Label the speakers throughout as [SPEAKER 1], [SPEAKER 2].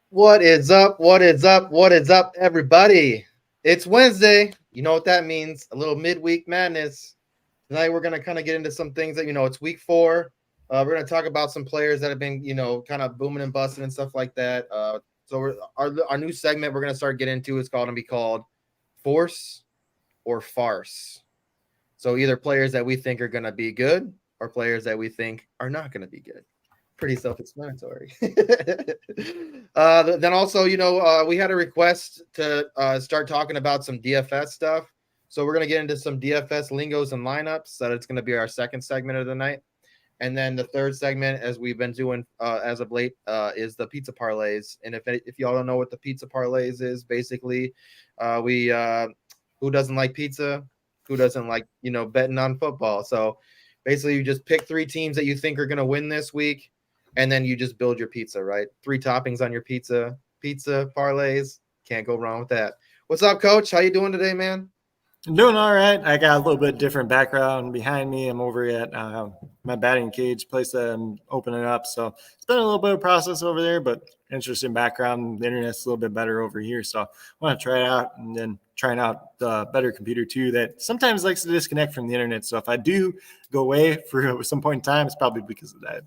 [SPEAKER 1] What is up? What is up? What is up, everybody? It's Wednesday. You know what that means. A little midweek madness. Tonight, we're going to kind of get into some things that, it's week 4. We're going to talk about some players that have been, kind of booming and busting and stuff like that. Our new segment we're going to start getting into is going to be called Force or Farce. So either players that we think are going to be good or players that we think are not going to be good. Pretty self-explanatory. Then also, we had a request to start talking about some DFS stuff. So we're going to get into some DFS lingos and lineups. That it's going to be our second segment of the night. And then the third segment, as we've been doing as of late, is the pizza parlays. And if y'all don't know what the pizza parlays is, basically, who doesn't like pizza? Who doesn't like, betting on football? So basically, you just pick 3 teams that you think are going to win this week. And then you just build your pizza, right? 3 toppings on your pizza. Pizza parlays. Can't go wrong with that. What's up, Coach? How you doing today, man?
[SPEAKER 2] I'm doing all right. I got a little bit different background behind me. I'm over at my batting cage place that I'm opening up. So it's been a little bit of process over there, but interesting background. The internet's a little bit better over here. So I want to try it out, and then trying out the better computer too that sometimes likes to disconnect from the internet. So if I do go away for some point in time, it's probably because of that.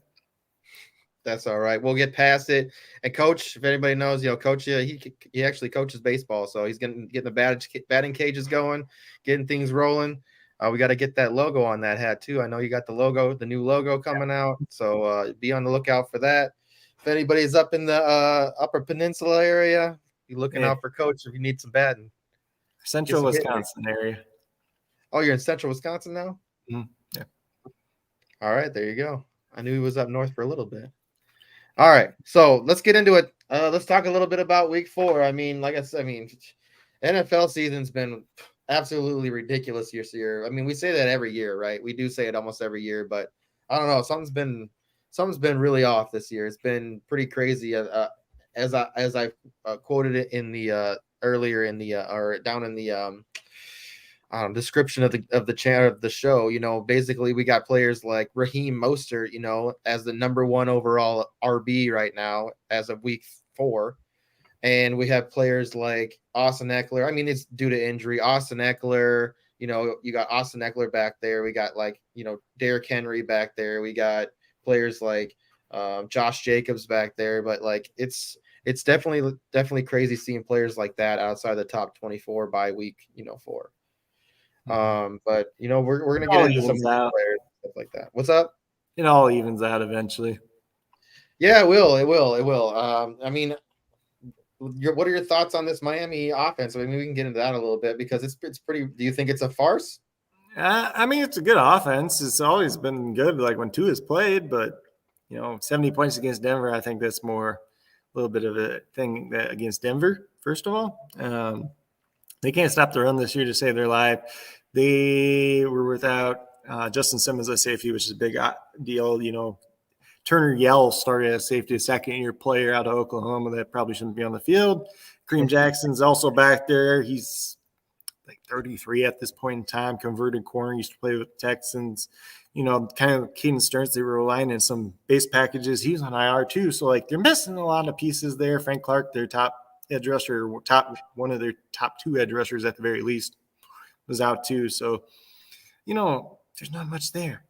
[SPEAKER 1] That's all right. We'll get past it. And Coach, if anybody knows, Coach, he actually coaches baseball, so he's getting the batting cages going, getting things rolling. We got to get that logo on that hat too. I know you got the new logo coming out, so be on the lookout for that. If anybody's up in the Upper Peninsula area, be looking out for Coach if you need some batting.
[SPEAKER 2] Central Wisconsin area.
[SPEAKER 1] Oh, you're in Central Wisconsin now?
[SPEAKER 2] Mm-hmm. Yeah.
[SPEAKER 1] All right, there you go. I knew he was up north for a little bit. All right, so let's get into it. Let's talk a little bit about week 4. I mean, like I said, NFL season's been absolutely ridiculous this year. I mean, we say that every year, right? We do say it almost every year, but I don't know. Something's been really off this year. It's been pretty crazy. As I quoted it in the earlier in the or down in the description of the show, basically we got players like Raheem Mostert, as the number 1 overall RB right now as of week 4. And we have players like Austin Eckler. I mean, it's due to injury. Austin Eckler, you got Austin Eckler back there. We got Derrick Henry back there. We got players like Josh Jacobs back there. But it's definitely crazy seeing players like that outside the top 24 by week, 4. But we're gonna get into some players and stuff like that. What's up?
[SPEAKER 2] It all evens out eventually.
[SPEAKER 1] Yeah, it will. I mean, what are your thoughts on this Miami offense? I mean, we can get into that a little bit because it's pretty. Do you think it's a farce?
[SPEAKER 2] I mean, it's a good offense. It's always been good, like when 2 has played. But 70 points against Denver, I think that's more a little bit of a thing against Denver. First of all, they can't stop the run this year to save their life. They were without Justin Simmons at safety, which is a big deal. Turner Yell started as safety, a second-year player out of Oklahoma that probably shouldn't be on the field. Kareem Jackson's also back there. He's like 33 at this point in time, converted corner, used to play with the Texans. Kind of Caden Stearns, they were relying on some base packages. He's on IR too. So, they're missing a lot of pieces there. Frank Clark, their top edge rusher, one of their top 2 edge rushers at the very least, was out too. So, there's not much there.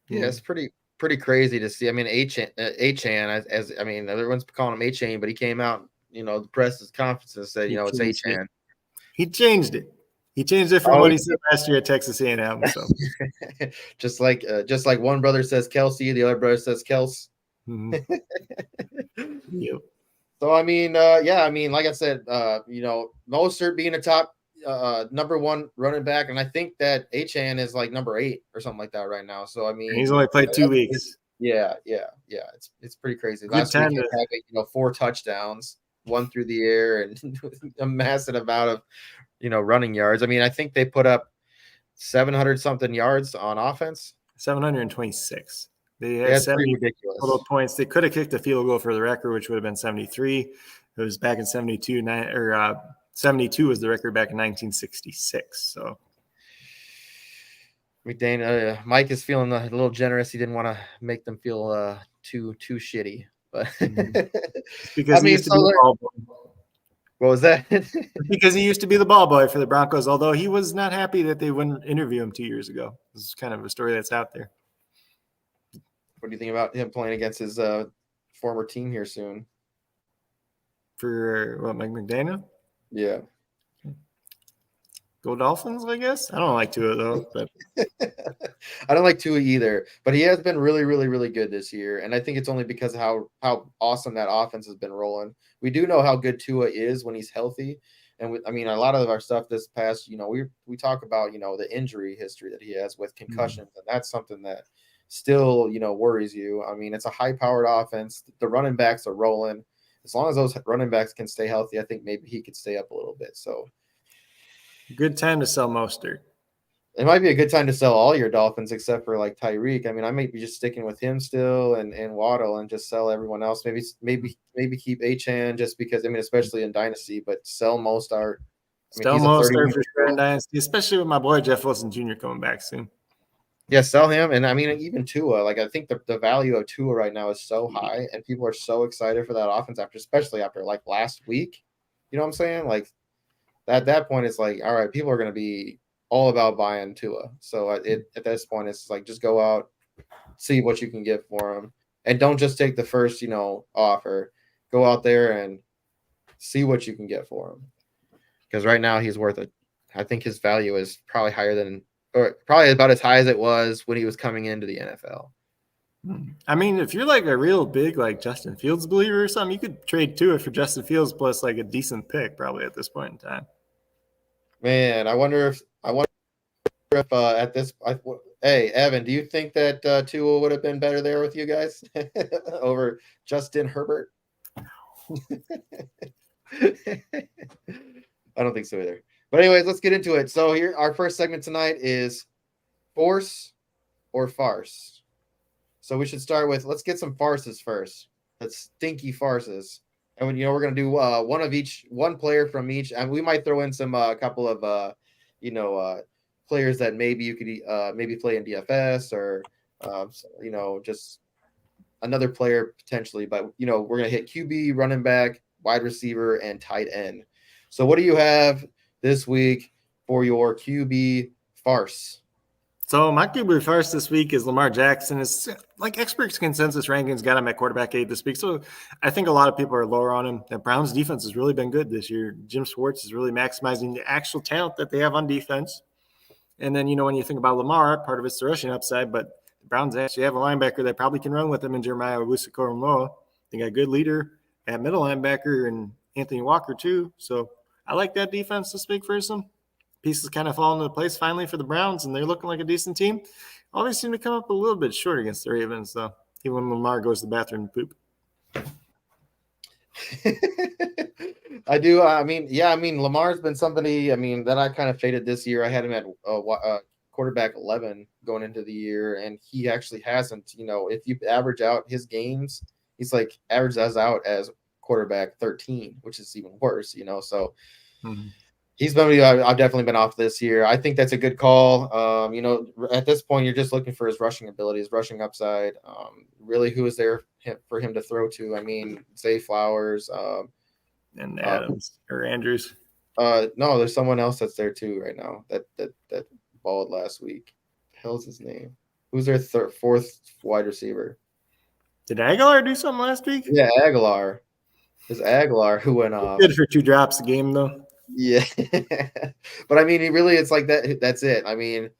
[SPEAKER 1] Yeah, it's pretty crazy to see. I mean, Achane, as everyone's calling him Achane, but he came out the press's conference and said, it's Achane.
[SPEAKER 2] He changed it. He changed it from what he said last year at Texas A&M. So
[SPEAKER 1] just like one brother says Kelsey, the other brother says Kels.
[SPEAKER 2] Yep.
[SPEAKER 1] So I mean, like I said, Mostert being a top number one running back, and I think that Achane is like number 8 or something like that right now. So I mean,
[SPEAKER 2] and he's only played 2 weeks.
[SPEAKER 1] Yeah. It's pretty crazy.
[SPEAKER 2] Good
[SPEAKER 1] Last week
[SPEAKER 2] time
[SPEAKER 1] he
[SPEAKER 2] to-
[SPEAKER 1] had 4 touchdowns, 1 through the air, and a massive amount of running yards. I mean, I think they put up 700 something yards on offense.
[SPEAKER 2] 726. They had
[SPEAKER 1] That's
[SPEAKER 2] 70
[SPEAKER 1] pretty ridiculous.
[SPEAKER 2] total points. They could have kicked a field goal for the record, which would have been 73. It was back in 72. 72 was the record back in 1966. So
[SPEAKER 1] McDaniel, Mike is feeling a little generous. He didn't want to make them feel too shitty, but
[SPEAKER 2] because he used to be the ball boy.
[SPEAKER 1] What was that?
[SPEAKER 2] Because he used to be the ball boy for the Broncos, although he was not happy that they wouldn't interview him 2 years ago. This is kind of a story that's out there.
[SPEAKER 1] What do you think about him playing against his former team here soon?
[SPEAKER 2] For what, Mike McDaniel?
[SPEAKER 1] Yeah.
[SPEAKER 2] Go Dolphins, I guess. I don't like Tua though. But
[SPEAKER 1] I don't like Tua either, but he has been really, really, really good this year, and I think it's only because of how awesome that offense has been rolling. We do know how good Tua is when he's healthy, and a lot of our stuff this past, we talk about the injury history that he has with concussions, and that's something that still worries you. I mean, it's a high-powered offense. The running backs are rolling. As long as those running backs can stay healthy, I think maybe he could stay up a little bit. So.
[SPEAKER 2] Good time to sell Mostert.
[SPEAKER 1] It might be a good time to sell all your Dolphins except for like Tyreek. I mean, I might be just sticking with him still and Waddle and just sell everyone else. Maybe keep Achane just because, especially in Dynasty, but sell Mostert.
[SPEAKER 2] Sell Mostert for sure in Dynasty, especially with my boy Jeff Wilson Jr. coming back soon.
[SPEAKER 1] Yeah, sell him. And even Tua. Like, I think the value of Tua right now is so high, and people are so excited for that offense especially after like last week. You know what I'm saying? Like, at that point, it's like, all right, people are going to be all about buying Tua. So at this point, it's like, just go out, see what you can get for him, and don't just take the first, offer. Go out there and see what you can get for him. Because right now he's worth it. I think his value is probably probably about as high as it was when he was coming into the NFL.
[SPEAKER 2] I mean, if you're like a real big like Justin Fields believer or something, you could trade Tua for Justin Fields plus like a decent pick probably at this point in time.
[SPEAKER 1] Man, I wonder if at this. Hey, Evan, do you think that Tua would have been better there with you guys over Justin Herbert? I don't think so either. But anyways, let's get into it. So here, our first segment tonight is Force or Farce. So we should start with, let's get some farces first. That's stinky farces. And we're gonna do one player from each, and we might throw in some couple of players that maybe you could maybe play in DFS or just another player potentially. But we're gonna hit QB, running back, wide receiver, and tight end. So what do you have this week for your QB farce?
[SPEAKER 2] So my QB first this week is Lamar Jackson. It's like experts consensus rankings got him at quarterback 8 this week. So I think a lot of people are lower on him. The Browns defense has really been good this year. Jim Schwartz is really maximizing the actual talent that they have on defense. And then, when you think about Lamar, part of it's the rushing upside, but the Browns actually have a linebacker that probably can run with him in Jeremiah Owusu-Koramoah. They got a good leader at middle linebacker and Anthony Walker too. So I like that defense this week for some. Pieces kind of fall into place finally for the Browns, and they're looking like a decent team. Always seem to come up a little bit short against the Ravens, though, even when Lamar goes to the bathroom to poop.
[SPEAKER 1] I do. Lamar's been somebody, that I kind of faded this year. I had him at quarterback 11 going into the year, and he actually hasn't. If you average out his games, he's like averages out as quarterback 13, which is even worse, so he's been, I've definitely been off this year. I think that's a good call. At this point, you're just looking for his rushing abilities, rushing upside. Really, who is there for him to throw to? Zay Flowers,
[SPEAKER 2] and Adams or Andrews.
[SPEAKER 1] No, there's someone else that's there too right now that balled last week. What the hell's his name? Who's their fourth wide receiver?
[SPEAKER 2] Did Aguilar do something last week?
[SPEAKER 1] Yeah, Aguilar. It's Aguilar who went off.
[SPEAKER 2] Good for 2 drops a game, though.
[SPEAKER 1] Yeah. But I mean, it's like that. That's it. I mean,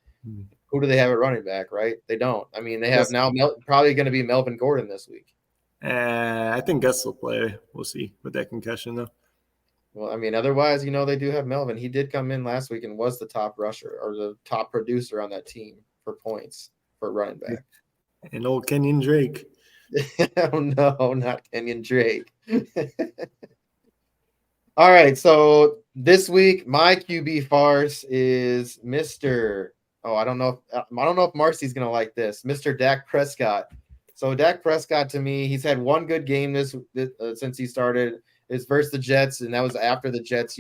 [SPEAKER 1] who do they have at running back, right? They don't. I mean, they have now probably going to be Melvin Gordon this week.
[SPEAKER 2] I think Gus will play. We'll see with that concussion, though.
[SPEAKER 1] Well, I mean, otherwise, they do have Melvin. He did come in last week and was the top rusher or the top producer on that team for points for running back.
[SPEAKER 2] And old Kenyon Drake.
[SPEAKER 1] Oh, no, not Kenyon Drake. All right, so this week my QB farce is Mr. I don't know if Marcy's gonna like this, Mr. Dak Prescott. So Dak Prescott, to me, he's had one good game since he started. It's versus the Jets, and that was after the Jets,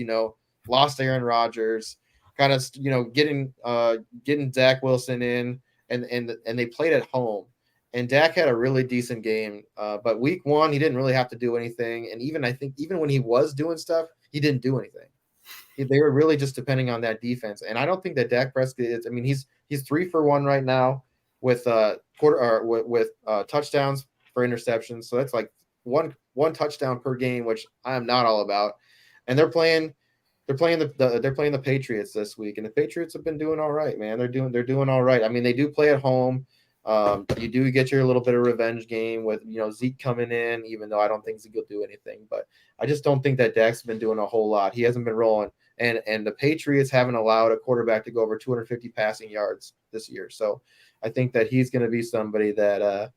[SPEAKER 1] lost Aaron Rodgers, kind of, getting Zach Wilson in, and they played at home. And Dak had a really decent game, but week 1 he didn't really have to do anything. And I think even when he was doing stuff, he didn't do anything. They were really just depending on that defense. And I don't think that Dak Prescott is. I mean, he's 3 for 1 right now with touchdowns for interceptions. So that's like one touchdown per game, which I am not all about. And they're playing the Patriots this week, and the Patriots have been doing all right, man. They're doing all right. I mean, they do play at home. You do get your little bit of revenge game with Zeke coming in, even though I don't think Zeke will do anything. But I just don't think that Dak's been doing a whole lot. He hasn't been rolling, and the Patriots haven't allowed a quarterback to go over 250 passing yards this year. So I think that he's going to be somebody that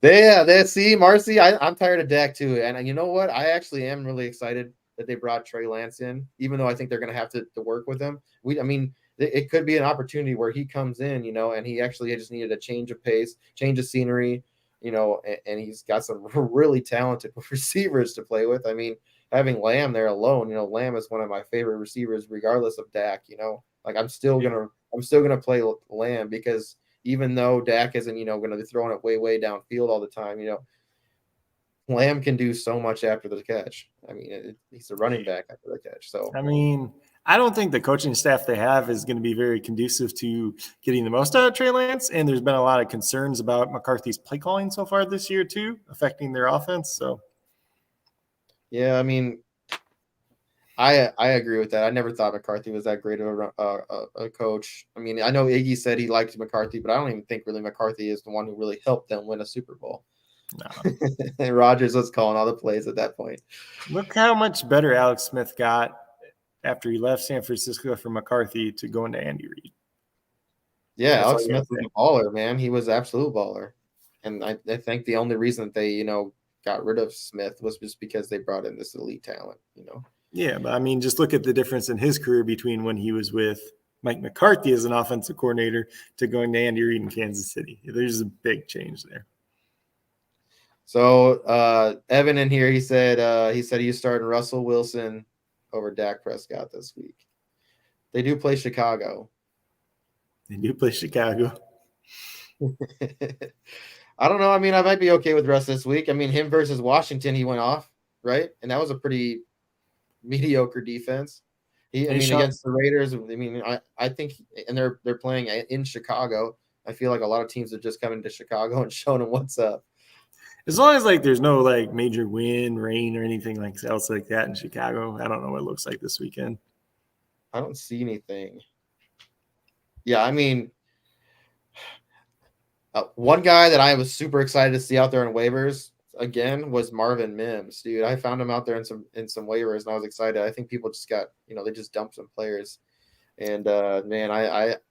[SPEAKER 1] they see Marcy. I'm tired of Dak too, and you know what? I actually am really excited that they brought Trey Lance in, even though I think they're going to have to work with him. It could be an opportunity where he comes in, and he actually just needed a change of pace, change of scenery, and he's got some really talented receivers to play with. I mean, having Lamb there alone, Lamb is one of my favorite receivers, regardless of Dak. Like I'm still gonna play Lamb because even though Dak isn't, going to be throwing it way downfield all the time, Lamb can do so much after the catch. I mean, he's a running back after the catch. So
[SPEAKER 2] I mean, I don't think the coaching staff they have is going to be very conducive to getting the most out of Trey Lance. And there's been a lot of concerns about McCarthy's play calling so far this year too, affecting their offense. So,
[SPEAKER 1] yeah, I mean, I agree with that. I never thought McCarthy was that great of a coach. I mean, I know Iggy said he liked McCarthy, but I don't even think really McCarthy is the one who really helped them win a Super Bowl. No. And Rodgers was calling all the plays at that point.
[SPEAKER 2] Look how much better Alex Smith got after he left San Francisco for McCarthy to go into Andy Reid.
[SPEAKER 1] Yeah, Alex Smith was a baller, man. He was an absolute baller. And I think the only reason that they, got rid of Smith was just because they brought in this elite talent,
[SPEAKER 2] Yeah, but I mean, just look at the difference in his career between when he was with Mike McCarthy as an offensive coordinator to going to Andy Reid in Kansas City. There's a big change there.
[SPEAKER 1] So Evan in here, he said he's starting Russell Wilson over Dak Prescott this week. They do play Chicago.
[SPEAKER 2] They do play Chicago.
[SPEAKER 1] I don't know. I mean, I might be okay with Russ this week. I mean, him versus Washington, he went off, right? And that was a pretty mediocre defense. Against the Raiders, I think, and they're playing in Chicago. I feel like a lot of teams are just coming to Chicago and showing them what's up.
[SPEAKER 2] As long as there's no major wind, rain, or anything else like that in Chicago, I don't know what it looks like this weekend.
[SPEAKER 1] I don't see anything. Yeah, I mean, one guy that I was super excited to see out there in waivers again was Marvin Mims, dude. I found him out there in some waivers, and I was excited. I think people just got, they just dumped some players. And man,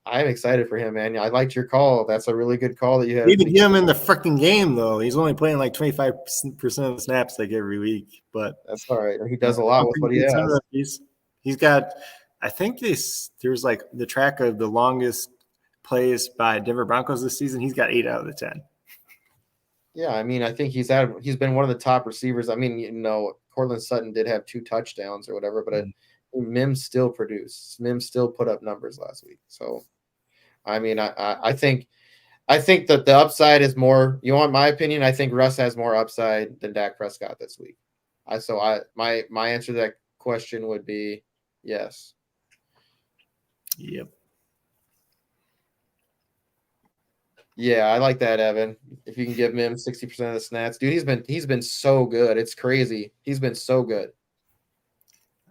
[SPEAKER 1] I'm excited for him, man. I liked your call. That's a really good call that you had.
[SPEAKER 2] You need to get him in the freaking game, though. He's only playing 25% of the snaps every week, but
[SPEAKER 1] that's all right. He does a lot with what he has.
[SPEAKER 2] He's got, I think there's the track of the longest plays by Denver Broncos this season. He's got 8 out of the 10.
[SPEAKER 1] Yeah, I mean, I think he's been one of the top receivers. I mean, Cortland Sutton did have 2 touchdowns or whatever, but Mims still produced. Mims still put up numbers last week. So, I mean, I think that the upside is more. You want my opinion? I think Russ has more upside than Dak Prescott this week. My answer to that question would be yes.
[SPEAKER 2] Yep.
[SPEAKER 1] Yeah, I like that, Evan. If you can give him 60% of the snaps, dude, he's been so good. It's crazy. He's been so good.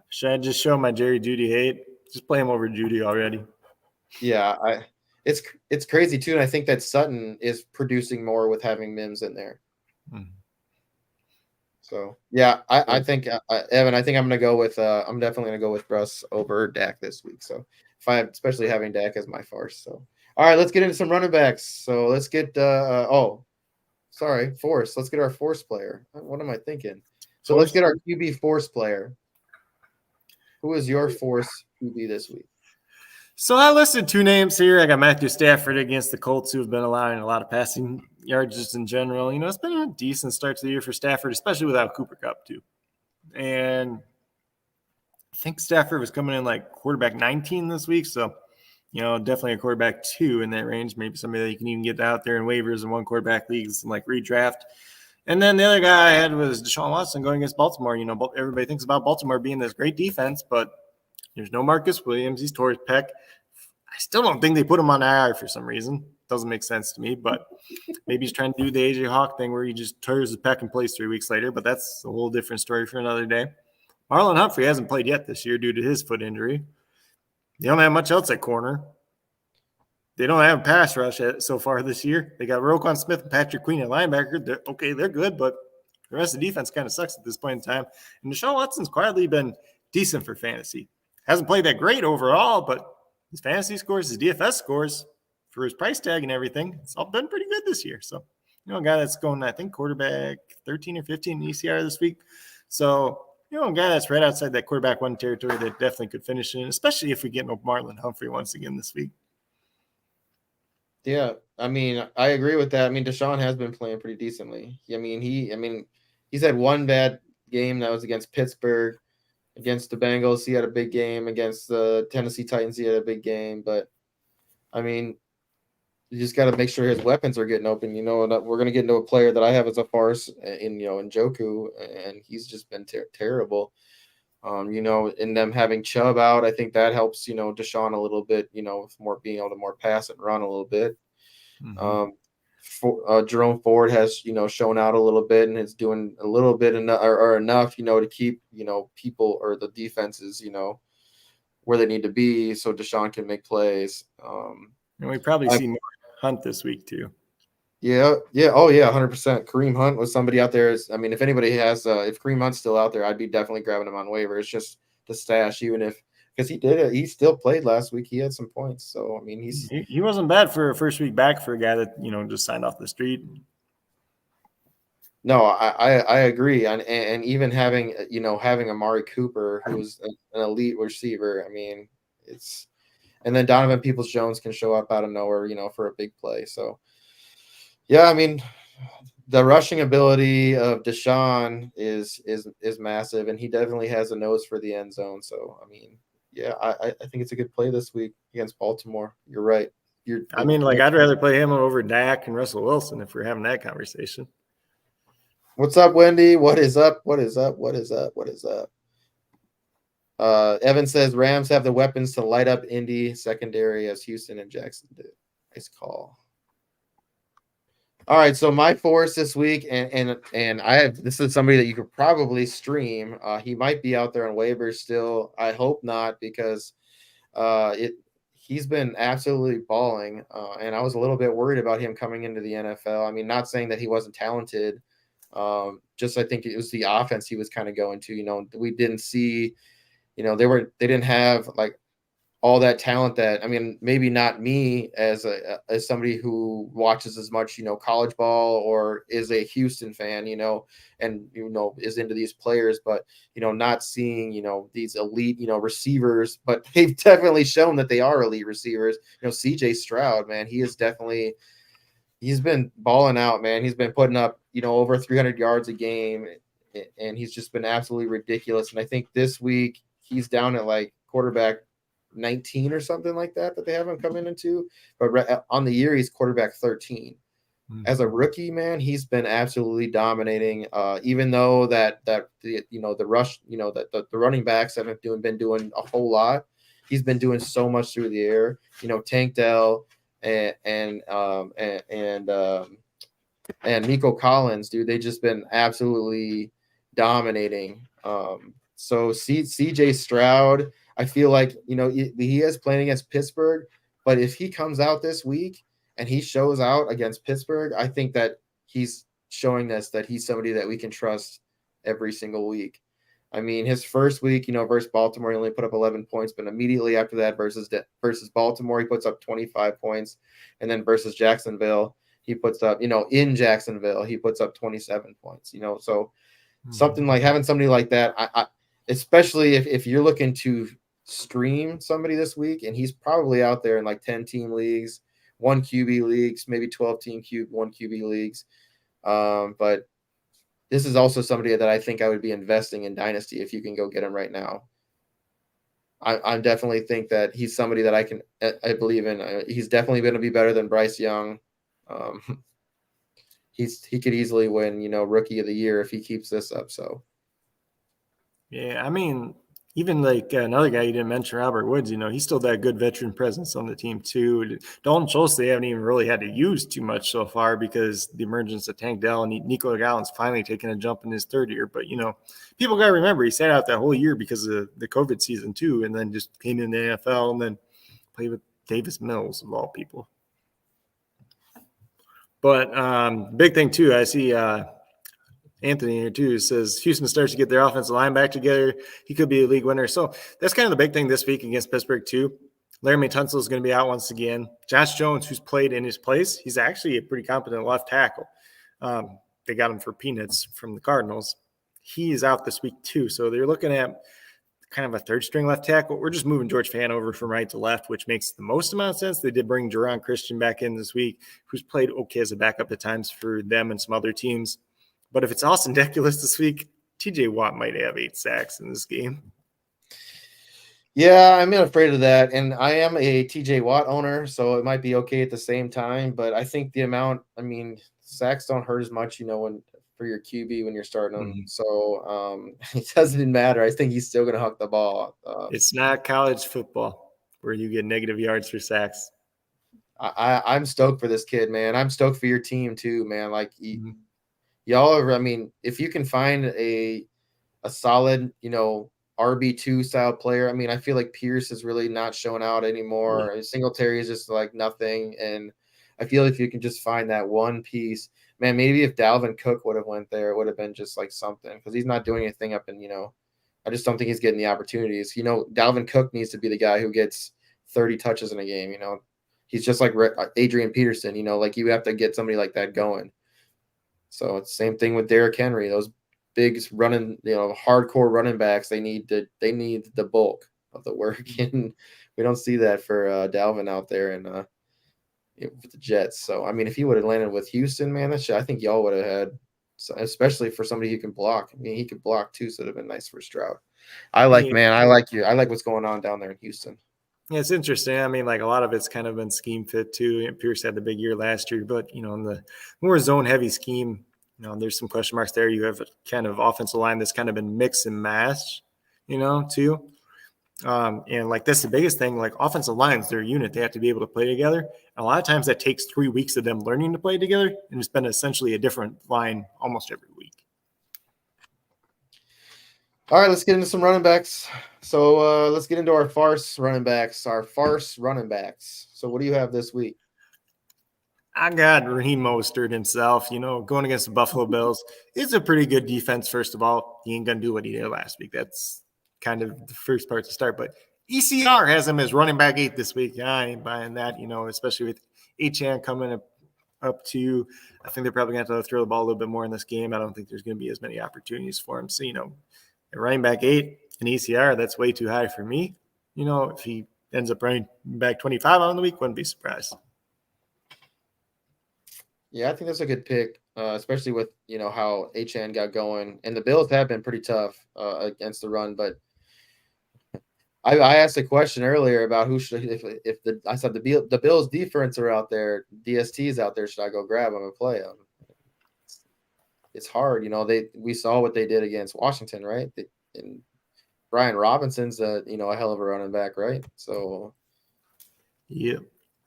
[SPEAKER 2] Should I just show my Jerry Judy hate? Just play him over Judy already.
[SPEAKER 1] Yeah, it's crazy too, and I think that Sutton is producing more with having Mims in there. So yeah, I think Evan, I think I'm gonna go with I'm definitely gonna go with Russ over Dak this week. So if I especially having Dak as my farce. So all right, let's get into some running backs. So let's get force. Let's get our force player. What am I thinking? So let's get our QB force player. Who is your force QB this week?
[SPEAKER 2] So I listed 2 names here. I got Matthew Stafford against the Colts, who have been allowing a lot of passing yards just in general. You know, it's been a decent start to the year for Stafford, especially without Cooper Kupp too. And I think Stafford was coming in like quarterback 19 this week. So, you know, definitely a quarterback 2 in that range. Maybe somebody that you can even get out there in waivers and 1 quarterback leagues and like redraft. And then the other guy I had was Deshaun Watson going against Baltimore. You know, everybody thinks about Baltimore being this great defense, but there's no Marcus Williams. He's tore his pec. I still don't think they put him on IR for some reason. Doesn't make sense to me, but maybe he's trying to do the AJ Hawk thing where he just tears his pec and plays 3 weeks later, but that's a whole different story for another day. Marlon Humphrey hasn't played yet this year due to his foot injury. They don't have much else at corner. They don't have a pass rush so far this year. They got Roquan Smith and Patrick Queen at linebacker. They're good, but the rest of the defense kind of sucks at this point in time. And Deshaun Watson's quietly been decent for fantasy. Hasn't played that great overall, but his fantasy scores, his DFS scores for his price tag and everything, it's all been pretty good this year. So, you know, a guy that's going, I think, quarterback 13 or 15 in ECR this week. So, you know, a guy that's right outside that quarterback 1 territory that definitely could finish in, especially if we get no Marlon Humphrey once again this week.
[SPEAKER 1] Yeah, I mean, I agree with that. I mean, Deshaun has been playing pretty decently. I mean, he's had 1 bad game that was against Pittsburgh. Against the Bengals, he had a big game. Against the Tennessee Titans, he had a big game. But I mean, you just got to make sure his weapons are getting open. You know, we're going to get into a player that I have as a farce in Njoku, and he's just been terrible. You know, in them having Chubb out, I think that helps, you know, Deshaun a little bit, you know, with more being able to more pass and run a little bit. Jerome Ford has, you know, shown out a little bit and is doing a little bit enough, you know, to keep, you know, people or the defenses, you know, where they need to be so Deshaun can make plays.
[SPEAKER 2] And we probably see more Hunt this week too.
[SPEAKER 1] Yeah. Oh yeah, 100%. Kareem Hunt was somebody out there. I mean, if anybody has, if Kareem Hunt's still out there, I'd be definitely grabbing him on waivers just to stash, even if because he still played last week. He had some points, so I mean,
[SPEAKER 2] he wasn't bad for a first week back for a guy that, you know, just signed off the street.
[SPEAKER 1] No, I agree, and even having Amari Cooper, who's an elite receiver. I mean, and then Donovan Peoples-Jones can show up out of nowhere, you know, for a big play. So, yeah, I mean, the rushing ability of Deshaun is massive, and he definitely has a nose for the end zone. So, I mean, yeah, I think it's a good play this week against Baltimore. You're right.
[SPEAKER 2] I'd rather play him over Dak and Russell Wilson if we're having that conversation.
[SPEAKER 1] What's up, Wendy? What is up? Evan says Rams have the weapons to light up Indy secondary as Houston and Jackson did. Nice call. All right, so my force this week, and this is somebody that you could probably stream. He might be out there on waivers still. I hope not, because he's been absolutely balling, and I was a little bit worried about him coming into the NFL. I mean, not saying that he wasn't talented, just I think it was the offense he was kind of going to. You know, we didn't see, you know, they didn't have like all that talent that, I mean, maybe not me as somebody who watches as much, you know, college ball or is a Houston fan, you know, and, you know, is into these players, but, you know, not seeing, you know, these elite, you know, receivers, but they've definitely shown that they are elite receivers. You know, CJ Stroud, man, he's been balling out, man. He's been putting up, you know, over 300 yards a game, and he's just been absolutely ridiculous. And I think this week he's down at like quarterback 19 or something like that they haven't come into, but on the year he's quarterback 13. As a rookie, man, he's been absolutely dominating. Even though that the rush, you know, that the running backs haven't been doing a whole lot, he's been doing so much through the air. You know, Tank Dell, and Nico Collins, dude, they just been absolutely dominating. So CJ Stroud, I feel like he is playing against Pittsburgh, but if he comes out this week and he shows out against Pittsburgh, I think that he's showing us that he's somebody that we can trust every single week. I mean, his first week, versus Baltimore, he only put up 11 points, but immediately after that, versus Baltimore, he puts up 25 points, and then versus Jacksonville, he puts up, in Jacksonville, he puts up 27 points. So something like having somebody like that, I especially if you're looking to stream somebody this week, and he's probably out there in like 10-team leagues, 1 QB leagues, maybe 12-team 1 QB leagues. But this is also somebody that I think I would be investing in Dynasty if you can go get him right now. I definitely think that he's somebody that I believe in. He's definitely going to be better than Bryce Young. He could easily win, Rookie of the Year if he keeps this up. So,
[SPEAKER 2] yeah, I mean, even like another guy you didn't mention, Robert Woods, he's still that good veteran presence on the team too. Dalton Schultz, they haven't even really had to use too much so far because the emergence of Tank Dell and Nico Gallen's finally taking a jump in his third year. But, people got to remember he sat out that whole year because of the COVID season too, and then just came in the NFL and then played with Davis Mills of all people. But big thing too, I see Anthony here too says Houston starts to get their offensive line back together. He could be a league winner. So that's kind of the big thing this week against Pittsburgh too. Laramie Tunsil is going to be out once again. Josh Jones, who's played in his place, he's actually a pretty competent left tackle. They got him for peanuts from the Cardinals. He is out this week too. So they're looking at kind of a third string left tackle. We're just moving George Fan over from right to left, which makes the most amount of sense. They did bring Jerron Christian back in this week, who's played okay as a backup at times for them and some other teams. But if it's Austin Deculus this week, TJ Watt might have 8 sacks in this game.
[SPEAKER 1] Yeah, I'm afraid of that. And I am a TJ Watt owner, so it might be okay at the same time. But I think the amount, sacks don't hurt as much, when for your QB when you're starting them. Mm-hmm. So it doesn't matter. I think he's still going to huck the ball.
[SPEAKER 2] It's not college football where you get negative yards for sacks.
[SPEAKER 1] I'm stoked for this kid, man. I'm stoked for your team too, man. Like y'all are, if you can find a solid, RB2 style player. I feel like Pierce is really not showing out anymore. Yeah. Singletary is just like nothing. And I feel like if you can just find that one piece, man, maybe if Dalvin Cook would have went there, it would have been just like something, because he's not doing anything up in, I just don't think he's getting the opportunities. Dalvin Cook needs to be the guy who gets 30 touches in a game. He's just like Adrian Peterson, like you have to get somebody like that going. So it's the same thing with Derrick Henry. Those big running, hardcore running backs, they need the bulk of the work, and we don't see that for Dalvin out there and with the Jets. So if he would have landed with Houston, man, I think y'all would have had, especially for somebody who can block. He could block too, so it'd have been nice for Stroud. I like you. I like what's going on down there in Houston.
[SPEAKER 2] Yeah, it's interesting. Like a lot of it's kind of been scheme fit too. Pierce had the big year last year, but in the more zone heavy scheme, there's some question marks there. You have a kind of offensive line that's kind of been mix and match, too. And like that's the biggest thing. Like offensive lines, they're a unit. They have to be able to play together. And a lot of times that takes 3 weeks of them learning to play together, and it's been essentially a different line almost every week.
[SPEAKER 1] All right, let's get into some running backs. So let's get into our farce running backs. So what do you have this week?
[SPEAKER 2] I got Raheem Mostert himself, going against the Buffalo Bills. It's a pretty good defense, first of all. He ain't going to do what he did last week. That's kind of the first part to start. But ECR has him as running back 8 this week. I ain't buying that, especially with Achane coming up to you. I think they're probably going to have to throw the ball a little bit more in this game. I don't think there's going to be as many opportunities for him. So, running back 8 in ECR, that's way too high for me. If he ends up running back 25 on the week, wouldn't be surprised.
[SPEAKER 1] Yeah, I think that's a good pick, especially with, how Achane got going. And the Bills have been pretty tough against the run. But I asked a question earlier about who should, I said the Bills defense are out there, DST's out there, should I go grab them and play them? It's hard. We saw what they did against Washington, right? And Brian Robinson's a hell of a running back, right? So.
[SPEAKER 2] Yeah.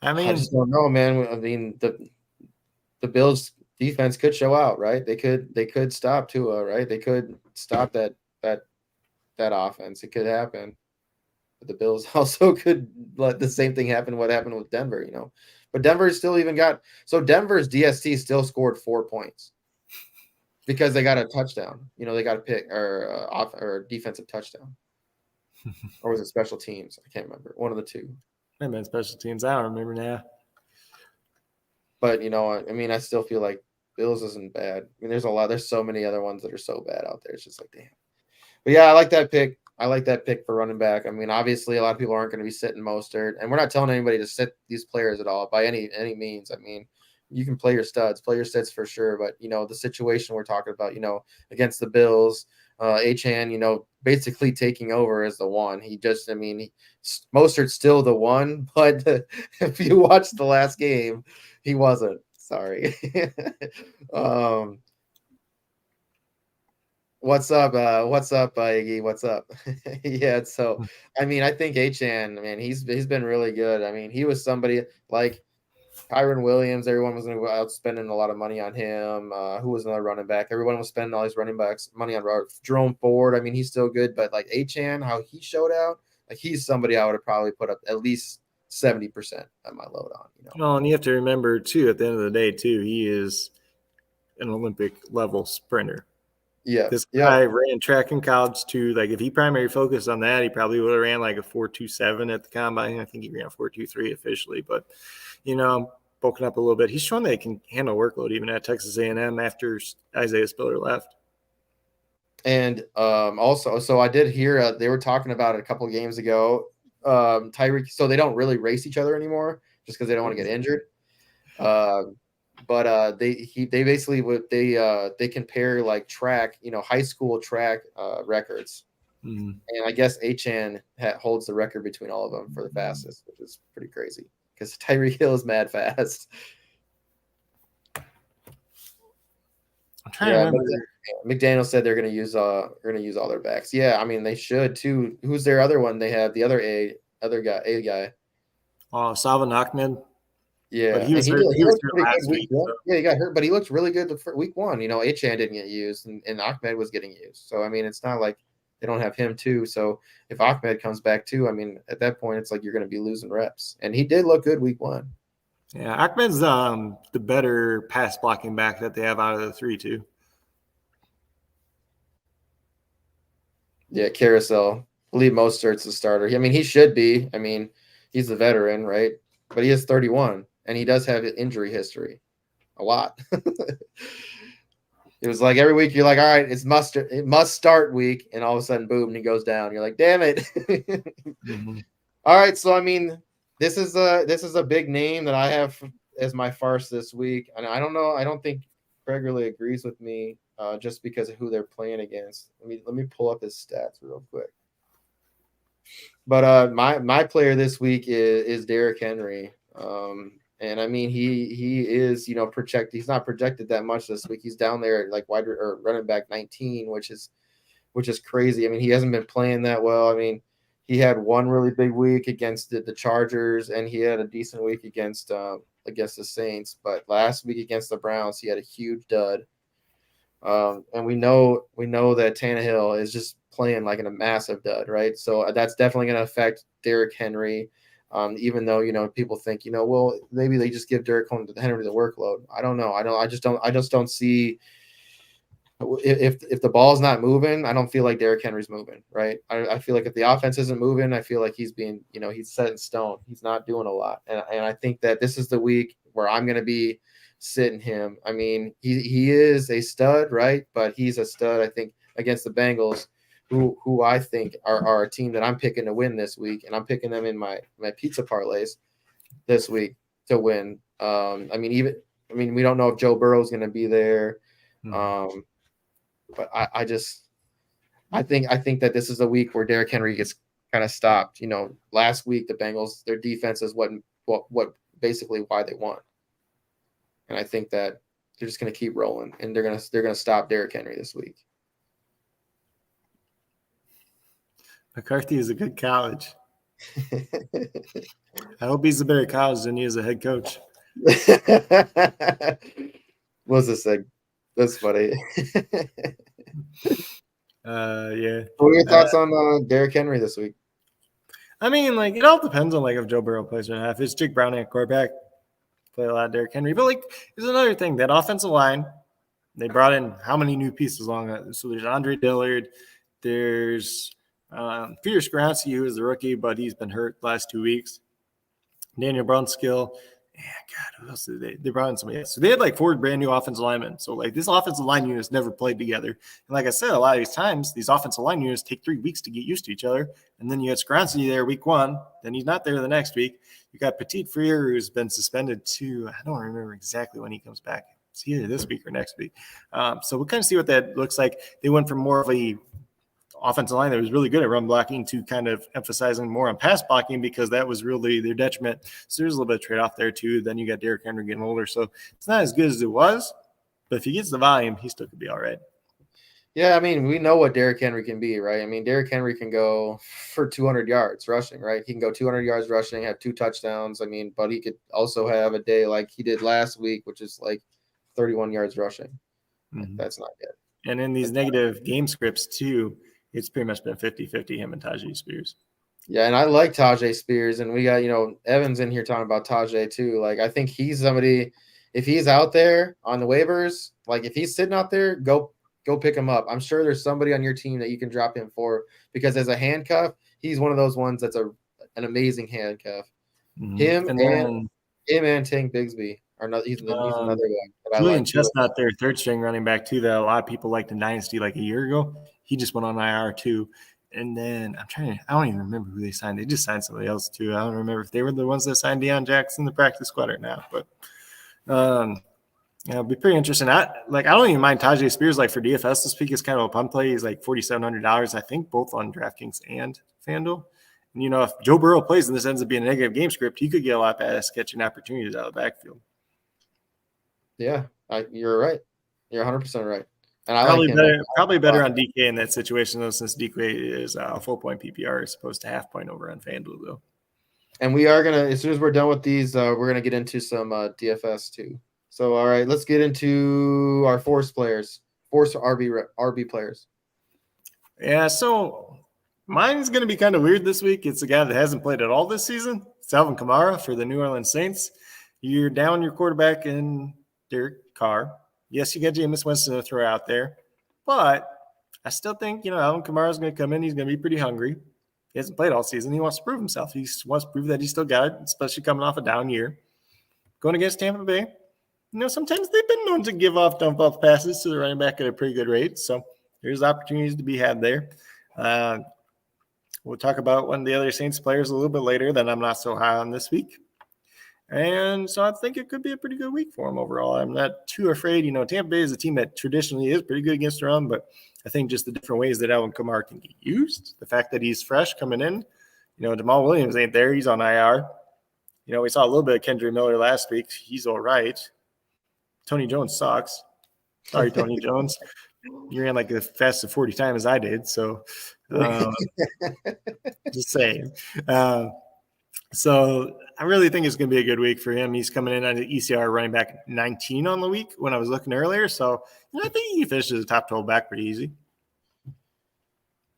[SPEAKER 2] I
[SPEAKER 1] I
[SPEAKER 2] mean,
[SPEAKER 1] just don't know, man. I mean, the Bills defense could show out, right? They could stop Tua, right? They could stop that offense. It could happen. But the Bills also could let the same thing happen. What happened with Denver, But Denver still even got Denver's DST still scored 4 points because they got a touchdown. They got a pick or off or defensive touchdown, or was it special teams? I can't remember. One of the two.
[SPEAKER 2] maybe been special teams. I don't remember now.
[SPEAKER 1] But I mean, I still feel like Bills isn't bad. I mean, there's so many other ones that are so bad out there. It's just like, damn. But yeah, I like that pick. I like that pick for running back. I mean, obviously, a lot of people aren't going to be sitting Mostert, and we're not telling anybody to sit these players at all by any means. I mean, you can play your studs, play your sits for sure. But the situation we're talking about, against the Bills, Achane, basically taking over as the one. Mostert's still the one, but if you watch the last game, he wasn't. Sorry. What's up? Iggy? What's up? Yeah. So, I mean, I think Achane, man, he's been really good. I mean, he was somebody like Kyron Williams. Everyone was going to go out spending a lot of money on him. Who was another running back? Everyone was spending all these running backs money on Jerome Ford. I mean, he's still good, but like Achane, how he showed out, like he's somebody I would have probably put up at least 70% of my load on.
[SPEAKER 2] Well, and you have to remember too, at the end of the day, too, he is an Olympic level sprinter.
[SPEAKER 1] Yeah.
[SPEAKER 2] This guy ran track in college too. Like if he primary focused on that, he probably would have ran like a 4.27 at the combine. I think he ran 4.23 officially, but bulking up a little bit. He's shown that he can handle workload even at Texas A&M after Isaiah Spiller left.
[SPEAKER 1] And also, so I did hear they were talking about it a couple of games ago. Tyreek, so they don't really race each other anymore just because they don't want to get injured. But they basically they compare like track, high school track records.
[SPEAKER 2] Mm-hmm.
[SPEAKER 1] And I guess Achane holds the record between all of them for the fastest, which is pretty crazy because Tyreek Hill is mad fast.
[SPEAKER 2] I'm trying to remember.
[SPEAKER 1] McDaniel said they're going to use all their backs. Yeah, I mean they should too. Who's their other one? They have the A guy.
[SPEAKER 2] Salvin Ahmed.
[SPEAKER 1] Yeah,
[SPEAKER 2] but he
[SPEAKER 1] looked pretty
[SPEAKER 2] last
[SPEAKER 1] good week 1.
[SPEAKER 2] So.
[SPEAKER 1] Yeah, he got hurt, but he looked really good for week 1. Achane didn't get used, and Ahmed was getting used. So I mean, it's not like they don't have him too. So if Ahmed comes back too, I mean, at that point, it's like you're going to be losing reps. And he did look good week 1.
[SPEAKER 2] Yeah, Ahmed's the better pass blocking back that they have out of the 3 too.
[SPEAKER 1] Yeah, Carousel. I believe Mostert's the starter. I mean, he should be. I mean, he's the veteran, right? But he is 31, and he does have injury history. A lot. It was like every week you're like, all right, it must start week, and all of a sudden, boom, and he goes down. You're like, damn it. Mm-hmm. All right, so I mean, this is a big name that I have as my farce this week, and I don't know. I don't think Craig really agrees with me just because of who they're playing against. Let me pull up his stats real quick. But my player this week is Derrick Henry. And I mean, he is, projected. He's not projected that much this week. He's down there at like running back 19, which is crazy. I mean, he hasn't been playing that well. I mean, he had one really big week against the Chargers, and he had a decent week against the Saints. But last week against the Browns, he had a huge dud. And we know that Tannehill is just playing like a massive dud, right? So that's definitely going to affect Derrick Henry. Even though people think well, maybe they just give Derrick Henry the workload. I don't know. I just don't see if the ball's not moving. I don't feel like Derrick Henry's moving, right? I feel like if the offense isn't moving, I feel like he's being he's set in stone. He's not doing a lot, and I think that this is the week where I'm going to be sitting him. I mean, he is a stud, right? But he's a stud, I think, against the Bengals, who I think are a team that I'm picking to win this week, and I'm picking them in my PIZZA parlays this week to win. I mean, we don't know if Joe Burrow is going to be there, but I think that this is a week where Derrick Henry gets kind of stopped. Last week the Bengals, their defense is what basically why they won. And I think that they're just going to keep rolling, and they're going to stop Derrick Henry this week.
[SPEAKER 2] McCarthy is a good college. I hope he's a better college than he is a head coach.
[SPEAKER 1] What's this thing? That's funny.
[SPEAKER 2] Yeah.
[SPEAKER 1] What are your thoughts on Derrick Henry this week?
[SPEAKER 2] I mean, like, it all depends on, like, if Joe Burrow plays or not. If it's Jake Browning at quarterback, play a lot of Derrick Henry. But, like, there's another thing. That offensive line, they brought in how many new pieces along that? So there's Andre Dillard. There's Peter Skoronski, who is the rookie, but he's been hurt the last 2 weeks. Daniel Brunskill. Yeah, God, who else did they brought in somebody else? So they had like 4 brand new offensive linemen. So like this offensive line units never played together. And like I said, a lot of these times, these offensive line units take 3 weeks to get used to each other. And then you got Skoronski there week 1, then he's not there the next week. You got Petit Freer, who's been suspended too. I don't remember exactly when he comes back. It's either this week or next week. So we'll kind of see what that looks like. They went from more of a offensive line that was really good at run blocking to kind of emphasizing more on pass blocking because that was really their detriment. So there's a little bit of trade-off there too. Then you got Derrick Henry getting older. So it's not as good as it was, but if he gets the volume, he still could be all right.
[SPEAKER 1] Yeah, I mean, we know what Derrick Henry can be, right? I mean, Derrick Henry can go for 200 yards rushing, right? He can go 200 yards rushing, have 2 touchdowns. I mean, but he could also have a day like he did last week, which is like 31 yards rushing.
[SPEAKER 2] Mm-hmm.
[SPEAKER 1] That's not good.
[SPEAKER 2] And in these negative game scripts too, it's pretty much been 50-50 him and Tajay Spears.
[SPEAKER 1] Yeah, and I like Tajay Spears, and we got, Evans in here talking about Tajay too. Like, I think he's somebody, if he's out there on the waivers, like if he's sitting out there, go pick him up. I'm sure there's somebody on your team that you can drop him for because as a handcuff, he's one of those ones that's an amazing handcuff. Mm-hmm. Him and Tank Bigsby are not. He's another one.
[SPEAKER 2] Julian Chestnut, their third string running back too, that a lot of people liked in Dynasty like a year ago. He just went on IR too. And then I don't even remember who they signed. They just signed somebody else too. I don't remember if they were the ones that signed Deion Jackson, the practice squad, or not. But it'll be pretty interesting. I don't even mind Tajay Spears. Like for DFS this week, is kind of a punt play. He's like $4,700, I think, both on DraftKings and FanDuel. And if Joe Burrow plays and this ends up being a negative game script, he could get a lot of pass catching opportunities out of the backfield.
[SPEAKER 1] Yeah, you're right. You're 100% right. And
[SPEAKER 2] probably better on DK in that situation, though, since DK is a full point PPR as opposed to half point over on FanDuel, though.
[SPEAKER 1] And we are going to, as soon as we're done with these, we're going to get into some DFS too. So, all right, let's get into our Force players, Force RB players.
[SPEAKER 2] Yeah, so mine's going to be kind of weird this week. It's a guy that hasn't played at all this season. It's Alvin Kamara for the New Orleans Saints. You're down your quarterback in Derek Carr. Yes, you got Jameis Winston to throw out there, but I still think, Alvin Kamara is going to come in. He's going to be pretty hungry. He hasn't played all season. He wants to prove himself. He wants to prove that he still got it, especially coming off a down year. Going against Tampa Bay, sometimes they've been known to give off dump off passes to the running back at a pretty good rate. So there's opportunities to be had there. We'll talk about one of the other Saints players a little bit later that I'm not so high on this week. And so I think it could be a pretty good week for him overall. I'm not too afraid. Tampa Bay is a team that traditionally is pretty good against the run, but I think just the different ways that Alvin Kamara can get used, the fact that he's fresh coming in, Jamal Williams ain't there. He's on IR. We saw a little bit of Kendra Miller last week. He's all right. Tony Jones sucks. Sorry, Tony Jones. You ran like as fast as 40 times as I did. So just saying. So I really think it's going to be a good week for him. He's coming in on an ECR running back 19 on the week when I was looking earlier. So I think he finishes the top 12 back pretty easy.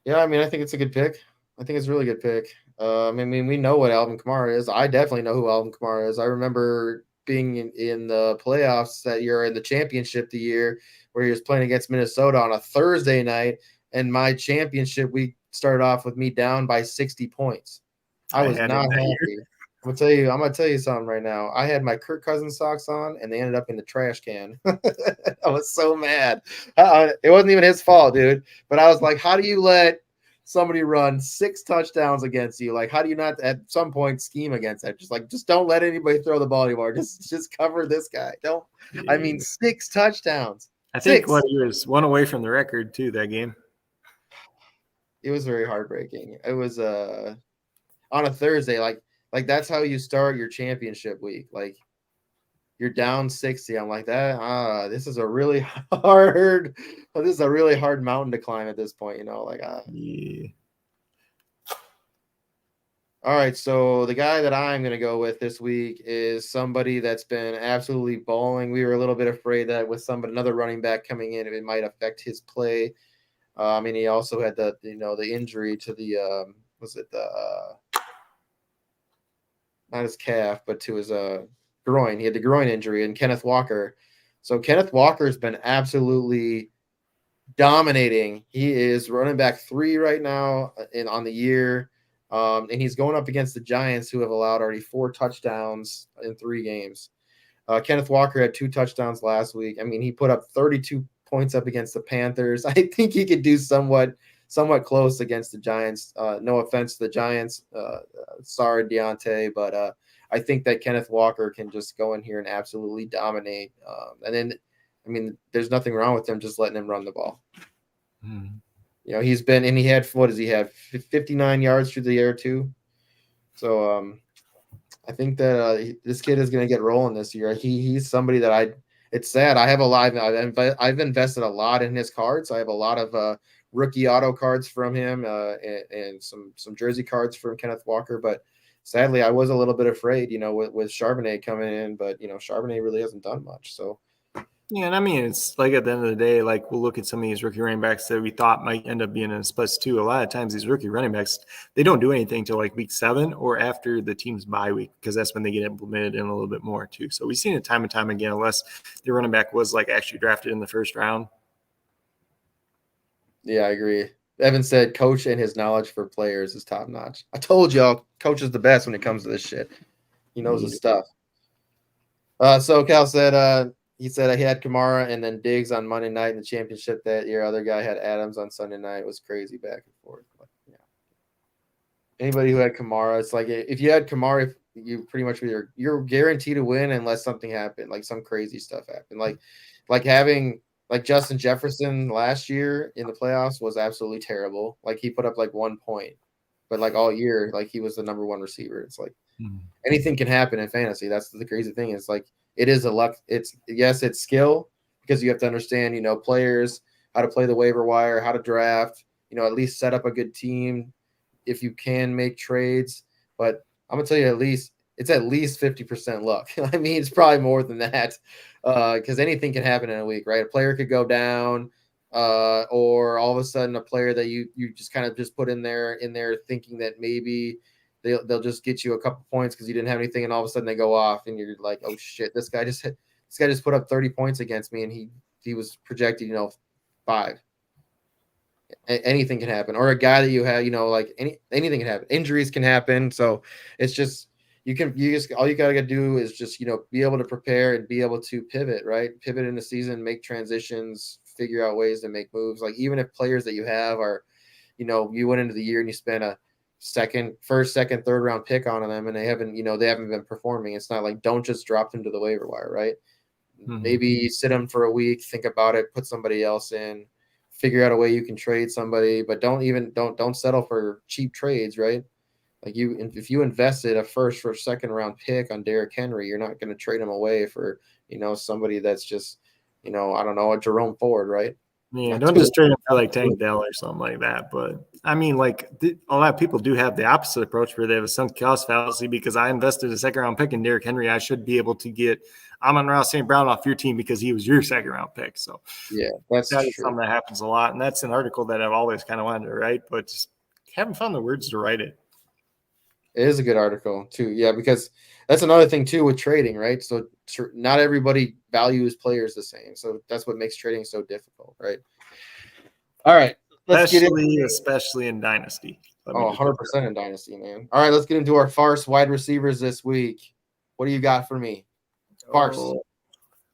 [SPEAKER 1] Yeah, I mean, I think it's a good pick. I think it's a really good pick. I mean, we know what Alvin Kamara is. I definitely know who Alvin Kamara is. I remember being in the playoffs that year, in the championship the year where he was playing against Minnesota on a Thursday night, and my championship week started off with me down by 60 points. I was not happy. I'm gonna tell you something right now. I had my Kirk Cousins socks on, and they ended up in the trash can. I was so mad. It wasn't even his fault, dude. But I was like, how do you let somebody run 6 touchdowns against you? Like, how do you not at some point scheme against that? Just don't let anybody throw the ball anymore. Just cover this guy. Don't. Yeah. I mean, 6 touchdowns.
[SPEAKER 2] I think he was 1 away from the record too that game.
[SPEAKER 1] It was very heartbreaking. It was on a Thursday, like that's how you start your championship week. Like you're down 60. I'm like that. This is a really hard mountain to climb at this point. Yeah. All right, so the guy that I'm going to go with this week is somebody that's been absolutely balling. We were a little bit afraid that with another running back coming in, it might affect his play. I mean, he also had the injury to the was it the not his calf, but to his groin. He had the groin injury, and Kenneth Walker. So Kenneth Walker's been absolutely dominating. He is running back 3 right now on the year. And he's going up against the Giants, who have allowed already 4 touchdowns in 3 games. Kenneth Walker had 2 touchdowns last week. I mean, he put up 32 points up against the Panthers. I think he could do somewhat close against the Giants. No offense to the Giants. Sorry, Deontay, but I think that Kenneth Walker can just go in here and absolutely dominate. And then, I mean, there's nothing wrong with him just letting him run the ball. You know, he had, what does he have? 59 yards through the air too. So I think that this kid is going to get rolling this year. He's somebody that it's sad. I've invested a lot in his cards. I have a lot of rookie auto cards from him and some jersey cards from Kenneth Walker. But sadly, I was a little bit afraid, with Charbonnet coming in. But Charbonnet really hasn't done much. So.
[SPEAKER 2] Yeah, and I mean, it's like at the end of the day, like we'll look at some of these rookie running backs that we thought might end up being in a plus 2. A lot of times these rookie running backs, they don't do anything till like week 7 or after the team's bye week, because that's when they get implemented in a little bit more too. So we've seen it time and time again, unless the running back was like actually drafted in the first round.
[SPEAKER 1] Yeah, I agree. Evan said coach and his knowledge for players is top notch. I told y'all, coach is the best when it comes to this shit. He knows his stuff. So Cal said he said he had Kamara and then Diggs on Monday night in the championship that year. Other guy had Adams on Sunday night. It was crazy back and forth. But, yeah. Anybody who had Kamara, it's like if you had Kamara, you pretty much you're guaranteed to win unless something happened, like some crazy stuff happened. Like having like Justin Jefferson last year in the playoffs was absolutely terrible. Like he put up like 1 point, but like all year, like he was the number 1 receiver. It's like anything can happen in fantasy. That's the crazy thing. It's like it is a luck. It's skill, because you have to understand, players, how to play the waiver wire, how to draft, at least set up a good team if you can make trades. But I'm gonna tell you, it's at least 50% luck. I mean, it's probably more than that, because anything can happen in a week, right? A player could go down, or all of a sudden a player that you just kind of just put in there thinking that maybe they'll just get you a couple points because you didn't have anything, and all of a sudden they go off, and you're like, oh shit, this guy just put up 30 points against me, and he was projected 5. Anything can happen, or a guy that you have, like anything can happen. Injuries can happen, so it's just all you gotta do is just be able to prepare and be able to pivot in the season, make transitions, figure out ways to make moves. Like even if players that you have are, you went into the year and you spent a first, second, third round pick on them, and they haven't been performing. It's not like don't just drop them to the waiver wire, right? Maybe sit them for a week, think about it, put somebody else in, figure out a way you can trade somebody, but don't settle for cheap trades, right? Like if you invested a first or second round pick on Derrick Henry, you're not going to trade him away for somebody that's just I don't know, a Jerome Ford, right?
[SPEAKER 2] Yeah, don't just trade him for like Tank Dell or something like that. But I mean, like a lot of people do have the opposite approach where they have a sunk cost fallacy. Because I invested a second round pick in Derrick Henry, I should be able to get Amon-Ra St. Brown off your team because he was your second round pick. So
[SPEAKER 1] yeah, that's
[SPEAKER 2] true. Something that happens a lot, and that's an article that I've always kind of wanted to write, but just haven't found the words to write it.
[SPEAKER 1] It is a good article too. Yeah, because that's another thing too with trading, right? So not everybody values players the same. So that's what makes trading so difficult, right? All right.
[SPEAKER 2] Especially in Dynasty.
[SPEAKER 1] 100% in Dynasty, man. All right, let's get into our Farce wide receivers this week. What do you got for me? Farce.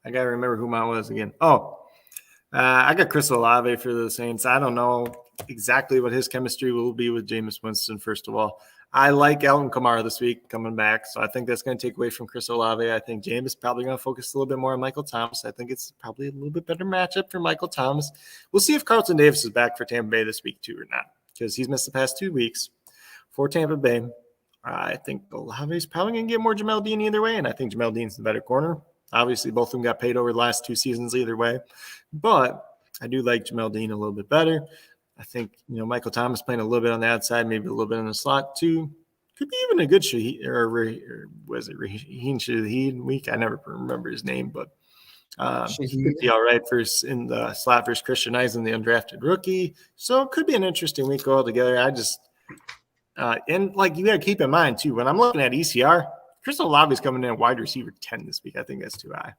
[SPEAKER 2] I got to remember who mine was again. I got Chris Olave for the Saints. I don't know exactly what his chemistry will be with Jameis Winston, first of all. I like Alvin Kamara this week coming back, so I think that's going to take away from Chris Olave. I think Jameis is probably going to focus a little bit more on Michael Thomas. I think it's probably a little bit better matchup for Michael Thomas. We'll see if Carlton Davis is back for Tampa Bay this week too or not, because he's missed the past 2 weeks for Tampa Bay. I think Olave is probably going to get more Jamel Dean either way, and I think Jamel Dean's the better corner. Obviously, both of them got paid over the last 2 seasons either way, but I do like Jamel Dean a little bit better. I think, Michael Thomas playing a little bit on the outside, maybe a little bit in the slot too. Could be even a good Shaheen, or was it Raheen Shaheen week? I never remember his name, but he could be all right in the slot versus Christian Eisen, the undrafted rookie. So it could be an interesting week altogether. And like you got to keep in mind too, when I'm looking at ECR, Crystal Olave coming in at wide receiver 10 this week. I think that's too high.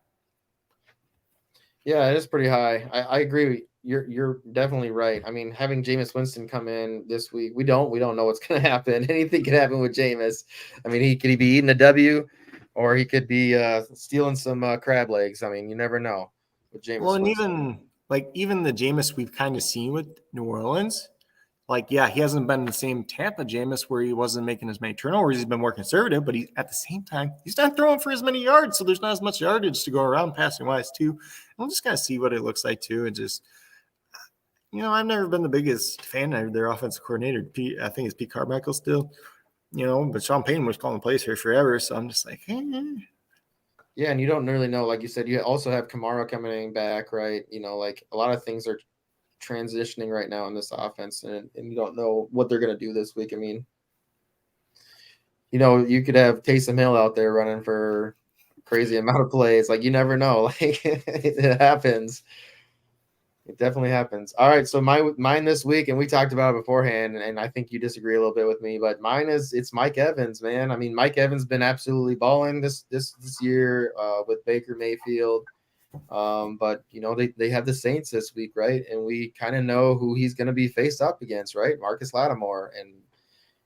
[SPEAKER 1] Yeah, it is pretty high. I agree. You're definitely right. I mean, having Jameis Winston come in this week, we don't know what's going to happen. Anything could happen with Jameis. I mean, he could be eating a W, or he could be stealing some crab legs. I mean, you never know with Jameis.
[SPEAKER 2] Well, and
[SPEAKER 1] Winston.
[SPEAKER 2] even the Jameis we've kind of seen with New Orleans, like, yeah, he hasn't been the same Tampa Jameis where he wasn't making as many turnovers. He's been more conservative, but at the same time, he's not throwing for as many yards, so there's not as much yardage to go around passing wise too. I'm just gonna see what it looks like too, and just I've never been the biggest fan of their offensive coordinator. I think it's Pete Carmichael still, but Sean Payton was calling plays here forever, so I'm just like,
[SPEAKER 1] Yeah, and you don't really know, like you said, you also have Kamara coming back, right? Like a lot of things are transitioning right now in this offense, and you don't know what they're going to do this week. I mean, you could have Taysom Hill out there running for crazy amount of plays. Like, you never know. Like, it happens. It definitely happens. All right, so mine this week, and we talked about it beforehand, and I think you disagree a little bit with me, but it's Mike Evans, man. I mean, Mike Evans been absolutely balling this year with Baker Mayfield. But they have the Saints this week, right? And we kind of know who he's going to be faced up against, right? Marcus Lattimore. And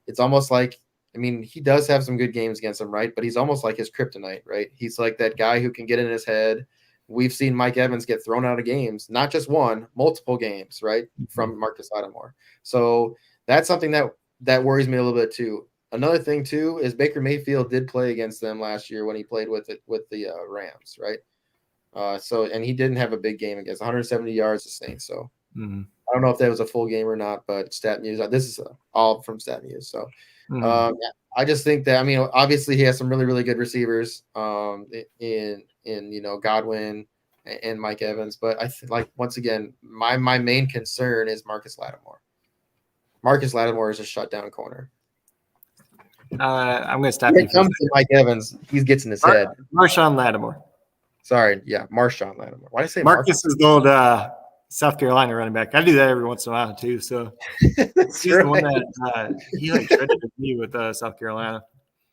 [SPEAKER 1] it's almost like, I mean, he does have some good games against him, right? But he's almost like his kryptonite, right? He's like that guy who can get in his head. We've seen Mike Evans get thrown out of games, not just one, multiple games, right? From Marcus Lattimore. So that's something that worries me a little bit too. Another thing too is Baker Mayfield did play against them last year when he played with the Rams, right? And he didn't have a big game against 170 yards the Saints. So I don't know if that was a full game or not, but StatMuse, this is all from StatMuse. So I just think that, I mean, obviously he has some really, really good receivers in Godwin and Mike Evans. But I like, once again, my main concern is Marcus Lattimore. Marcus Lattimore is a shutdown corner.
[SPEAKER 2] I'm going to stop you.
[SPEAKER 1] When it comes to Mike Evans, he gets in his head.
[SPEAKER 2] Marshawn Lattimore.
[SPEAKER 1] Sorry, yeah, Marshawn Lattimore. Why did I say
[SPEAKER 2] Marcus is the old South Carolina running back? I do that every once in a while too. So
[SPEAKER 1] he's
[SPEAKER 2] right. The one that he shredded me with South Carolina.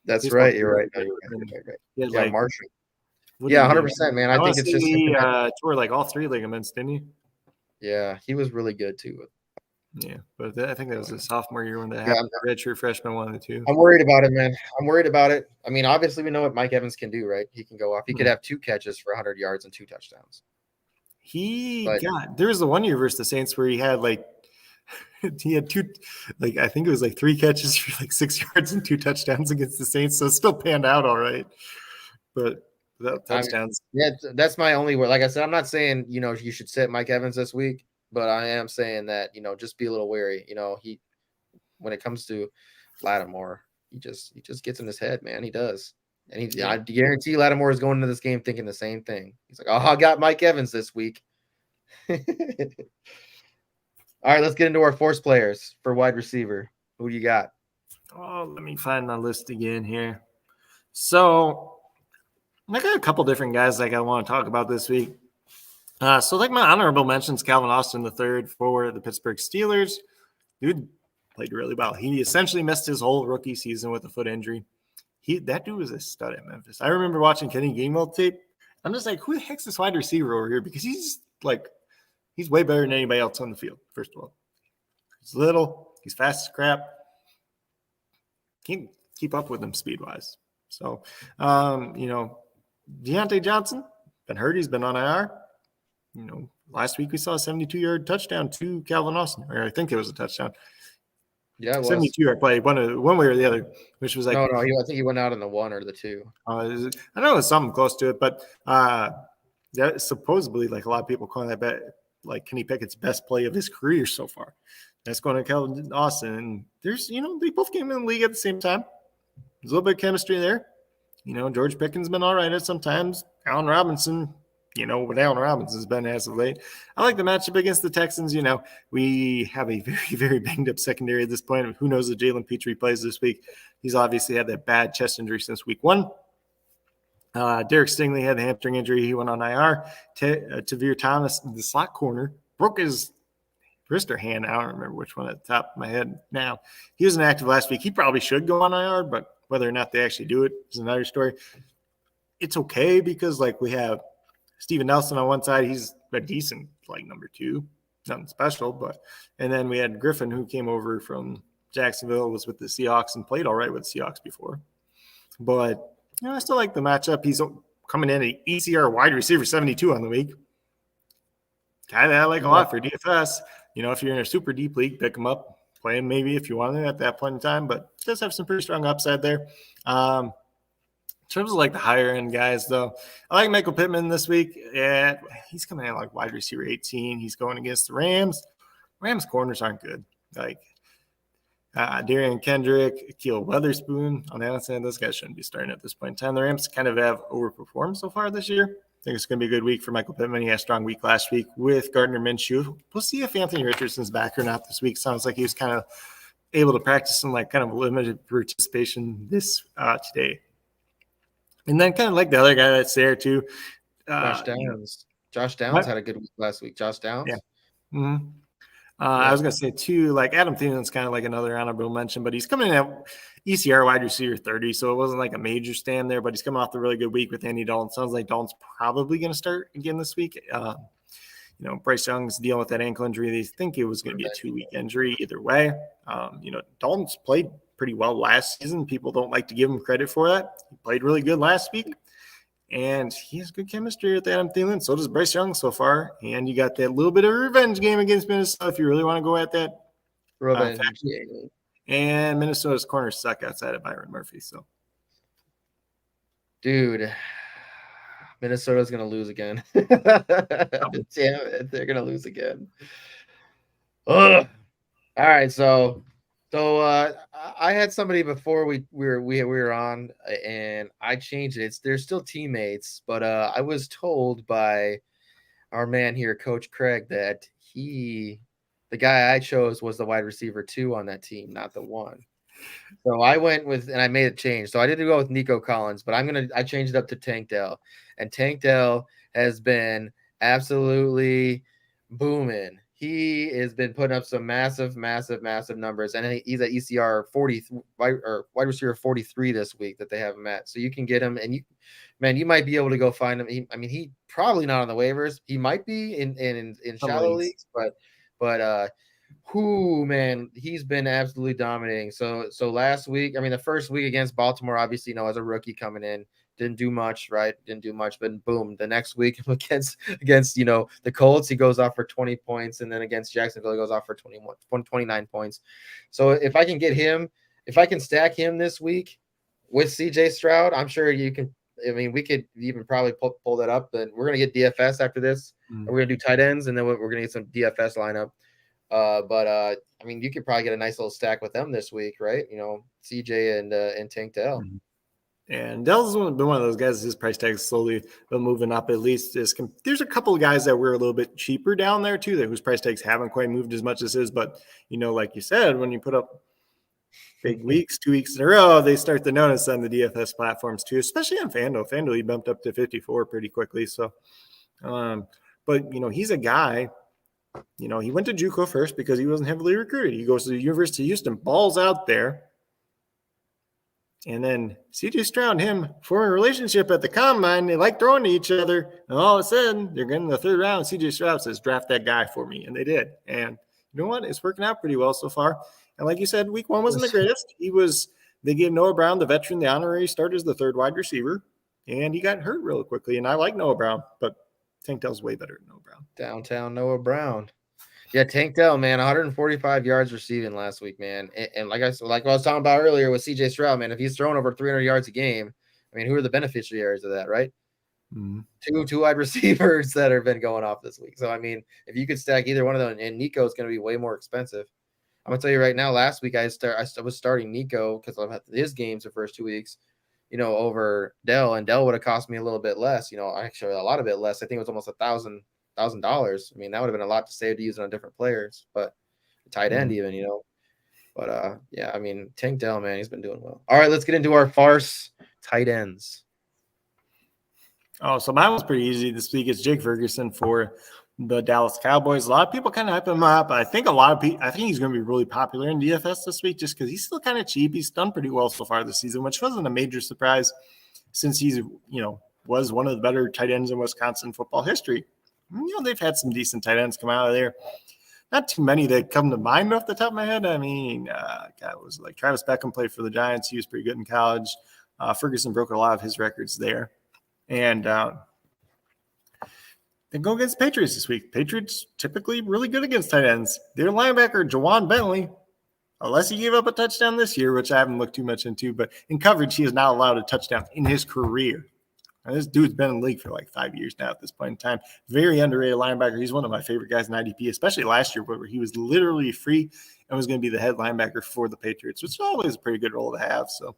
[SPEAKER 1] That's right. You're right. No, you're right. Yeah, Marshall. Yeah, 100%, man. I think it's just
[SPEAKER 2] he tore like all three ligaments, didn't he?
[SPEAKER 1] Yeah, he was really good too.
[SPEAKER 2] Yeah, but I think that was a sophomore year when that happened. Redshirt freshman, one of the two.
[SPEAKER 1] I'm worried about it, man. I'm worried about it. I mean, obviously, we know what Mike Evans can do, right? He can go off. He could have 2 catches for 100 yards and 2 touchdowns.
[SPEAKER 2] There was the one year versus the Saints where he had he had 2, I think it was 3 catches for 6 yards and 2 touchdowns against the Saints. So it still panned out all right, but without touchdowns.
[SPEAKER 1] I mean, yeah, that's my only word. Like I said, I'm not saying you should sit Mike Evans this week. But I am saying that, just be a little wary. When it comes to Lattimore, he just gets in his head, man. He does. And I guarantee Lattimore is going into this game thinking the same thing. He's like, oh, I got Mike Evans this week. All right, let's get into our force players for wide receiver. Who do you got?
[SPEAKER 2] Oh, let me find the list again here. So I got a couple different guys I want to talk about this week. So my honorable mentions, Calvin Austin III for the Pittsburgh Steelers. Dude played really well. He essentially missed his whole rookie season with a foot injury. That dude was a stud at Memphis. I remember watching Kenny Gainwell tape. I'm just like, who the heck's this wide receiver over here? Because he's way better than anybody else on the field, first of all. He's little. He's fast as crap. Can't keep up with him speed-wise. So, Deontay Johnson, been hurt. He's been on IR. Last week we saw a 72-yard touchdown to Calvin Austin, or I think it was a touchdown.
[SPEAKER 1] Yeah, it was.
[SPEAKER 2] 72-yard play, one way or the other, which was
[SPEAKER 1] no. I think he went out in the 1 or the 2.
[SPEAKER 2] I know it was something close to it, but that supposedly, a lot of people calling that bet, Kenny Pickett's best play of his career so far. That's going to Calvin Austin, and there's they both came in the league at the same time. There's a little bit of chemistry there. George Pickens been all right at sometimes. Allen Robinson what Allen Robinson's been as of late. I like the matchup against the Texans. We have a very, very banged up secondary at this point. Who knows if Jalen Petrie plays this week? He's obviously had that bad chest injury since week 1. Derek Stingley had the hamstring injury. He went on IR. Tavir Thomas, the slot corner, broke his wrist or hand. I don't remember which one at the top of my head now. He was inactive last week. He probably should go on IR, but whether or not they actually do it is another story. It's okay because, we have Steven Nelson on one side. He's a decent, number 2. Nothing special, and then we had Griffin, who came over from Jacksonville, was with the Seahawks and played all right with the Seahawks before. But, I still like the matchup. He's coming in at ECR wide receiver 72 on the week. Guy that I like a lot for DFS. If you're in a super deep league, pick him up, play him maybe if you want to at that point in time, but does have some pretty strong upside there. In terms of the higher end guys, though, I like Michael Pittman this week. Yeah, he's coming in wide receiver 18. He's going against the Rams. Rams corners aren't good. Darian Kendrick, Akil Weatherspoon. On the other side, those guys shouldn't be starting at this point in time. The Rams kind of have overperformed so far this year. I think it's going to be a good week for Michael Pittman. He had a strong week last week with Gardner Minshew. We'll see if Anthony Richardson's back or not this week. Sounds like he was kind of able to practice some kind of limited participation this today. And then kind of the other guy that's there too.
[SPEAKER 1] Josh Downs. Josh Downs had a good week last week. Josh Downs.
[SPEAKER 2] Yeah. Mm-hmm. I was going to say too, Adam Thielen's kind of another honorable mention, but he's coming in at ECR wide receiver 30. So it wasn't a major stand there, but he's coming off a really good week with Andy Dalton. Sounds like Dalton's probably going to start again this week. Bryce Young's dealing with that ankle injury. They think it was going to be a 2-week injury either way. Dalton's played pretty well last season. People don't like to give him credit for that. He played really good last week. And he has good chemistry with Adam Thielen. So does Bryce Young so far. And you got that little bit of a revenge game against Minnesota if you really want to go at that.
[SPEAKER 1] Revenge game.
[SPEAKER 2] And Minnesota's corners suck outside of Byron Murphy. So,
[SPEAKER 1] dude, Minnesota's going to lose again. Damn it. They're going to lose again. Ugh. All right. So I had somebody before we were on, and I changed it. They're still teammates, but I was told by our man here, Coach Craig, that the guy I chose was the wide receiver 2 on that team, not the 1. So I went with, and I made a change. So I didn't go with Nico Collins, but I changed it up to Tank Dell, and Tank Dell has been absolutely booming. He has been putting up some massive numbers, and he's at ECR 40 or wide receiver 43 this week that they have him at. So you can get him, and you might be able to go find him. He probably not on the waivers. He might be in shallow leagues, but he's been absolutely dominating. So last week, the first week against Baltimore, obviously, as a rookie coming in, didn't do much, right? Didn't do much, but boom, the next week against the Colts, he goes off for 20 points, and then against Jacksonville, he goes off for 29 points. So if I can get him, if I can stack him this week with CJ Stroud, I'm sure you can. We could even probably pull that up. Then we're gonna get DFS after this. And we're gonna do tight ends, and then we're gonna get some DFS lineup. You could probably get a nice little stack with them this week, right? CJ and Tank Dell.
[SPEAKER 2] Mm-hmm. And Dell's been one of those guys. His price tag is slowly been moving up. At least there's a couple of guys that were a little bit cheaper down there too, whose price tags haven't quite moved as much as his. But like you said, when you put up big weeks, 2 weeks in a row, they start to notice on the DFS platforms too, especially on FanDuel. FanDuel, he bumped up to 54 pretty quickly. So, but he's a guy. He went to JUCO first because he wasn't heavily recruited. He goes to the University of Houston, balls out there. And then CJ Stroud and him form a relationship at the combine. They like throwing to each other. And all of a sudden, they're getting the 3rd round. CJ Stroud says, draft that guy for me. And they did. And you know what? It's working out pretty well so far. And like you said, week 1 wasn't the greatest. They gave Noah Brown, the veteran, the honorary start as the 3rd wide receiver. And he got hurt real quickly. And I like Noah Brown, but Tank Dell's way better than Noah Brown.
[SPEAKER 1] Downtown Noah Brown. Yeah, Tank Dell, man, 145 yards receiving last week, man. And like I was talking about earlier with CJ Stroud, man, if he's throwing over 300 yards a game, who are the beneficiaries of that, right? Mm-hmm. Two wide receivers that have been going off this week. So, if you could stack either one of them, and Nico's going to be way more expensive. I'm going to tell you right now, last week I was starting Nico because I've had his games the first 2 weeks. over Dell, and Dell would have cost me a little bit less, actually a lot of it less. I think it was almost $1,000. I mean, that would have been a lot to save to use on different players, but tight end even, But yeah, I mean, Tank Dell, man, he's been doing well. All right, let's get into our farce tight ends.
[SPEAKER 2] Oh, so mine was pretty easy this week. It's Jake Ferguson for the Dallas Cowboys. A lot of people kind of hype him up. I think I think he's going to be really popular in DFS this week just because he's still kind of cheap. He's done pretty well so far this season, which wasn't a major surprise since he's, was one of the better tight ends in Wisconsin football history. They've had some decent tight ends come out of there. Not too many that come to mind off the top of my head. I mean, it was like Travis Beckham played for the Giants. He was pretty good in college. Ferguson broke a lot of his records there. And they go against Patriots this week. Patriots typically really good against tight ends. Their linebacker, Jawan Bentley, unless he gave up a touchdown this year, which I haven't looked too much into, but in coverage, he has not allowed a touchdown in his career. Now, this dude's been in the league for like 5 years now at this point in time. Very underrated linebacker. He's one of my favorite guys in IDP, especially last year where he was literally free and was going to be the head linebacker for the Patriots, which is always a pretty good role to have. So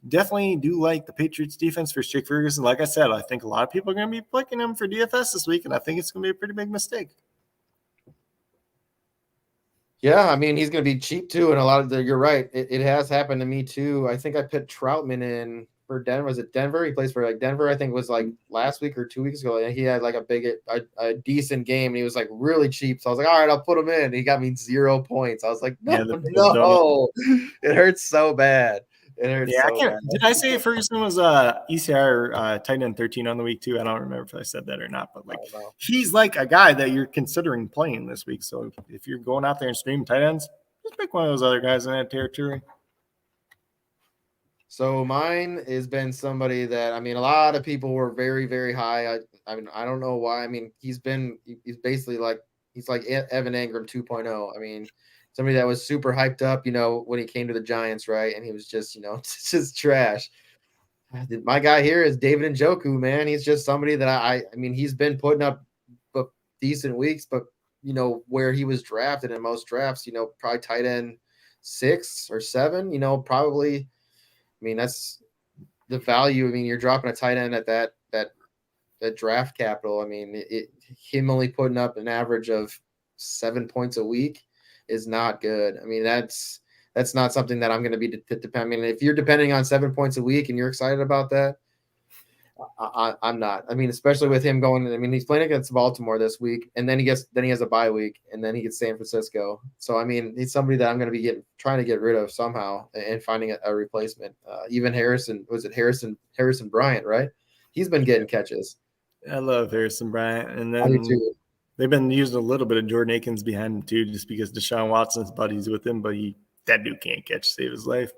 [SPEAKER 2] definitely do like the Patriots defense for Jake Ferguson. Like I said, I think a lot of people are going to be picking him for DFS this week, and I think it's going to be a pretty big mistake.
[SPEAKER 1] Yeah, I mean, he's going to be cheap too. And a lot of you're right. It has happened to me too. I think I put Troutman in for Denver. Was it Denver? He plays for like Denver. I think it was like last week or 2 weeks ago. And he had like a decent game. And he was like really cheap. So I was like, all right, I'll put him in. He got me 0 points. I was like, no. It hurts so bad. It hurts so bad.
[SPEAKER 2] Did I say Ferguson was ECR tight end 13 on the week too? I don't remember if I said that or not, but like he's like a guy that you're considering playing this week. So if you're going out there and streaming tight ends, just pick one of those other guys in that territory.
[SPEAKER 1] So mine has been somebody that, I mean, a lot of people were very, very high. I mean, I don't know why. I mean, he's basically like, he's like Evan Engram 2.0. I mean, somebody that was super hyped up, when he came to the Giants, right? And he was just, just trash. My guy here is David Njoku, man. He's just somebody that I mean, he's been putting up decent weeks, but, where he was drafted in most drafts, probably tight end 6 or 7, probably. I mean, that's the value. I mean, you're dropping a tight end at that draft capital. I mean, him only putting up an average of 7 points a week is not good. I mean, that's not something that I'm going to be depending. I mean, if you're depending on 7 points a week and you're excited about that, I'm not. I mean, especially with him going. I mean, he's playing against Baltimore this week, and then he has a bye week, and then he gets San Francisco. So I mean, he's somebody that I'm going to be trying to get rid of somehow and finding a replacement. Even Harrison Bryant, right? He's been getting catches.
[SPEAKER 2] I love Harrison Bryant, and then they've been using a little bit of Jordan Akins behind him too, just because Deshaun Watson's buddies with him, but that dude can't catch, save his life.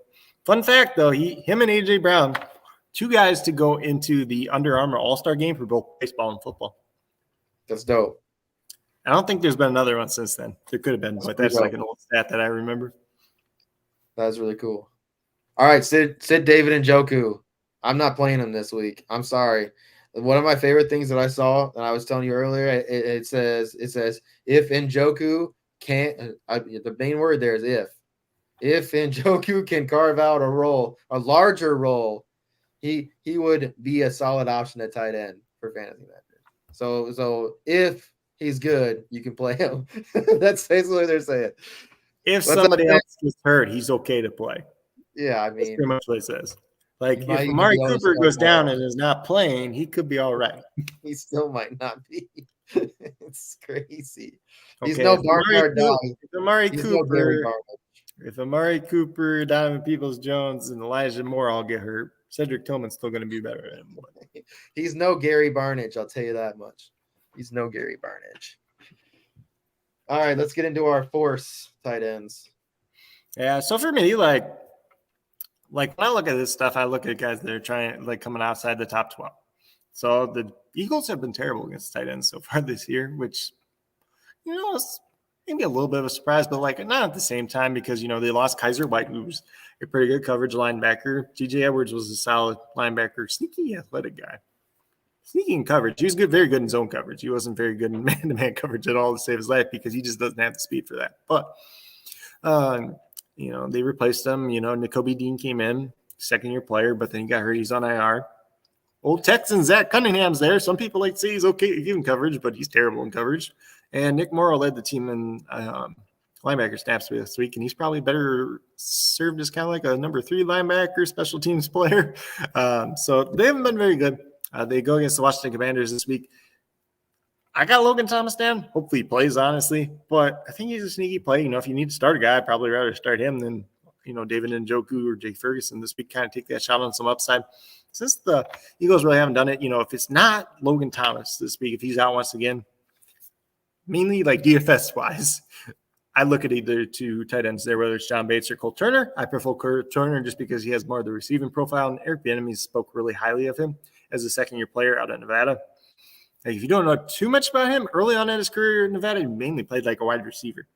[SPEAKER 2] Fun fact though, him and AJ Brown, 2 guys to go into the Under Armour All-Star game for both baseball and football.
[SPEAKER 1] That's dope.
[SPEAKER 2] I don't think there's been another one since then. There could have been, but that's like an old stat that I remember.
[SPEAKER 1] That's really cool. All right, Sid David Njoku. I'm not playing him this week. I'm sorry. One of my favorite things that I saw, and I was telling you earlier, it says if Njoku can't, the main word there is if Njoku can carve out a larger role, he would be a solid option at tight end for fantasy manager. So if he's good, you can play him. That's basically what they're saying.
[SPEAKER 2] If somebody else gets hurt, he's okay to play.
[SPEAKER 1] Yeah, I mean,
[SPEAKER 2] that's pretty much what it says. Like if Amari Cooper goes down and is not playing, he could be all right.
[SPEAKER 1] He still might not be. It's crazy. He's no Barnyard dog.
[SPEAKER 2] If Amari Cooper, Donovan Peoples-Jones, and Elijah Moore all get hurt, Cedric Tillman's still going to be better than him.
[SPEAKER 1] He's no Gary Barnidge, I'll tell you that much. He's no Gary Barnidge. All right, let's get into our Farce tight ends.
[SPEAKER 2] Yeah, so for me, like when I look at this stuff, I look at guys that are trying, like coming outside the top 12. So the Eagles have been terrible against tight ends so far this year, which, is maybe a little bit of a surprise, but like not at the same time because, they lost Kaiser White, who was a pretty good coverage linebacker. T.J. Edwards was a solid linebacker, sneaky athletic guy. Sneaky in coverage. He was good, very good in zone coverage. He wasn't very good in man-to-man coverage at all to save his life because he just doesn't have the speed for that. But, they replaced him. N'Kobe Dean came in. second-year player, but then he got hurt. He's on IR. Old Texan Zach Cunningham's there. Some people like to say he's okay giving coverage, but he's terrible in coverage. And Nick Morrow led the team in linebacker snaps this week, and he's probably better served as kind of like a number 3 linebacker, special teams player. So they haven't been very good. They go against the Washington Commanders this week. I got Logan Thomas down. Hopefully he plays, honestly. But I think he's a sneaky play. If you need to start a guy, I'd probably rather start him than, David Njoku or Jake Ferguson this week. Kind of take that shot on some upside. Since the Eagles really haven't done it, if it's not Logan Thomas this week, if he's out once again, mainly like DFS-wise, I look at either 2 tight ends there, whether it's John Bates or Cole Turner. I prefer Cole Turner just because he has more of the receiving profile, and Eric Bieniemy spoke really highly of him as a second-year player out of Nevada. Like, if you don't know too much about him, early on in his career in Nevada, he mainly played like a wide receiver.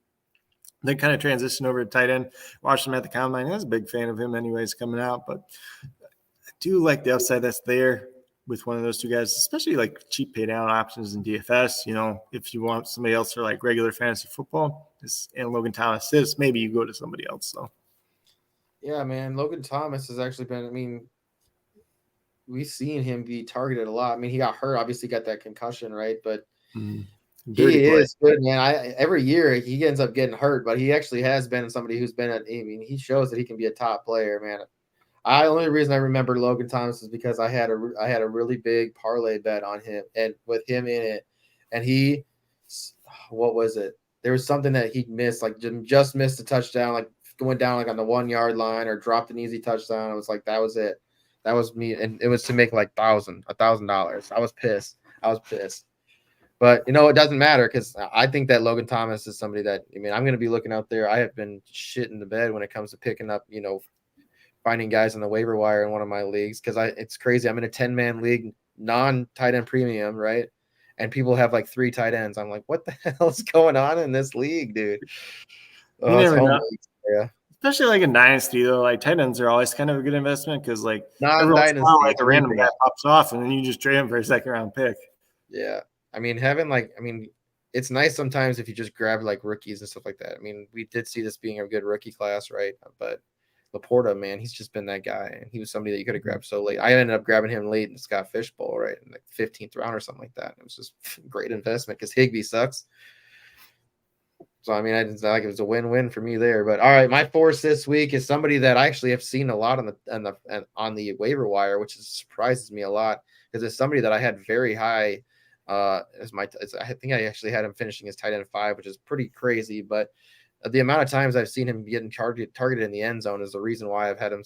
[SPEAKER 2] Then kind of transitioned over to tight end. Watched him at the combine. I was a big fan of him anyways coming out, but I do like the upside that's there with one of those 2 guys, especially like cheap pay down options in DFS. If you want somebody else for like regular fantasy football, and Logan Thomas is, maybe you go to somebody else. So,
[SPEAKER 1] yeah, man, Logan Thomas has actually been. We've seen him be targeted a lot. He got hurt, obviously got that concussion, right? But he is good, man. Every year he ends up getting hurt, but he actually has been somebody who's been he shows that he can be a top player, man. Only reason I remember Logan Thomas is because I had a really big parlay bet on him and with him in it, and what was it? There was something that he missed, like just missed a touchdown, like going down like on the 1-yard line or dropped an easy touchdown. I was like, that was it. That was me, and it was to make like $1,000. I was pissed. But it doesn't matter because I think that Logan Thomas is somebody that I'm going to be looking out there. I have been shitting the bed when it comes to picking up, finding guys on the waiver wire in one of my leagues because it's crazy. I'm in a 10-man league, non-tight end premium, right? And people have like 3 tight ends. I'm like, what the hell is going on in this league, dude?
[SPEAKER 2] You never know.
[SPEAKER 1] Yeah.
[SPEAKER 2] Especially like in Dynasty, though, like tight ends are always kind of a good investment because like every once in a
[SPEAKER 1] while,
[SPEAKER 2] like a random guy pops off and then you just trade him for a second-round pick.
[SPEAKER 1] Yeah. It's nice sometimes if you just grab like rookies and stuff like that. We did see this being a good rookie class, right? But Laporta, man, he's just been that guy. And he was somebody that you could have grabbed so late. I ended up grabbing him late in Scott Fishbowl, right? In like 15th round or something like that. It was just a great investment because Higbee sucks. So, I didn't like it was a win-win for me there. But all right, my force this week is somebody that I actually have seen a lot on the waiver wire, which surprises me a lot because it's somebody that I had very high I think I actually had him finishing as tight end 5, which is pretty crazy. But the amount of times I've seen him getting targeted in the end zone is the reason why I've had him.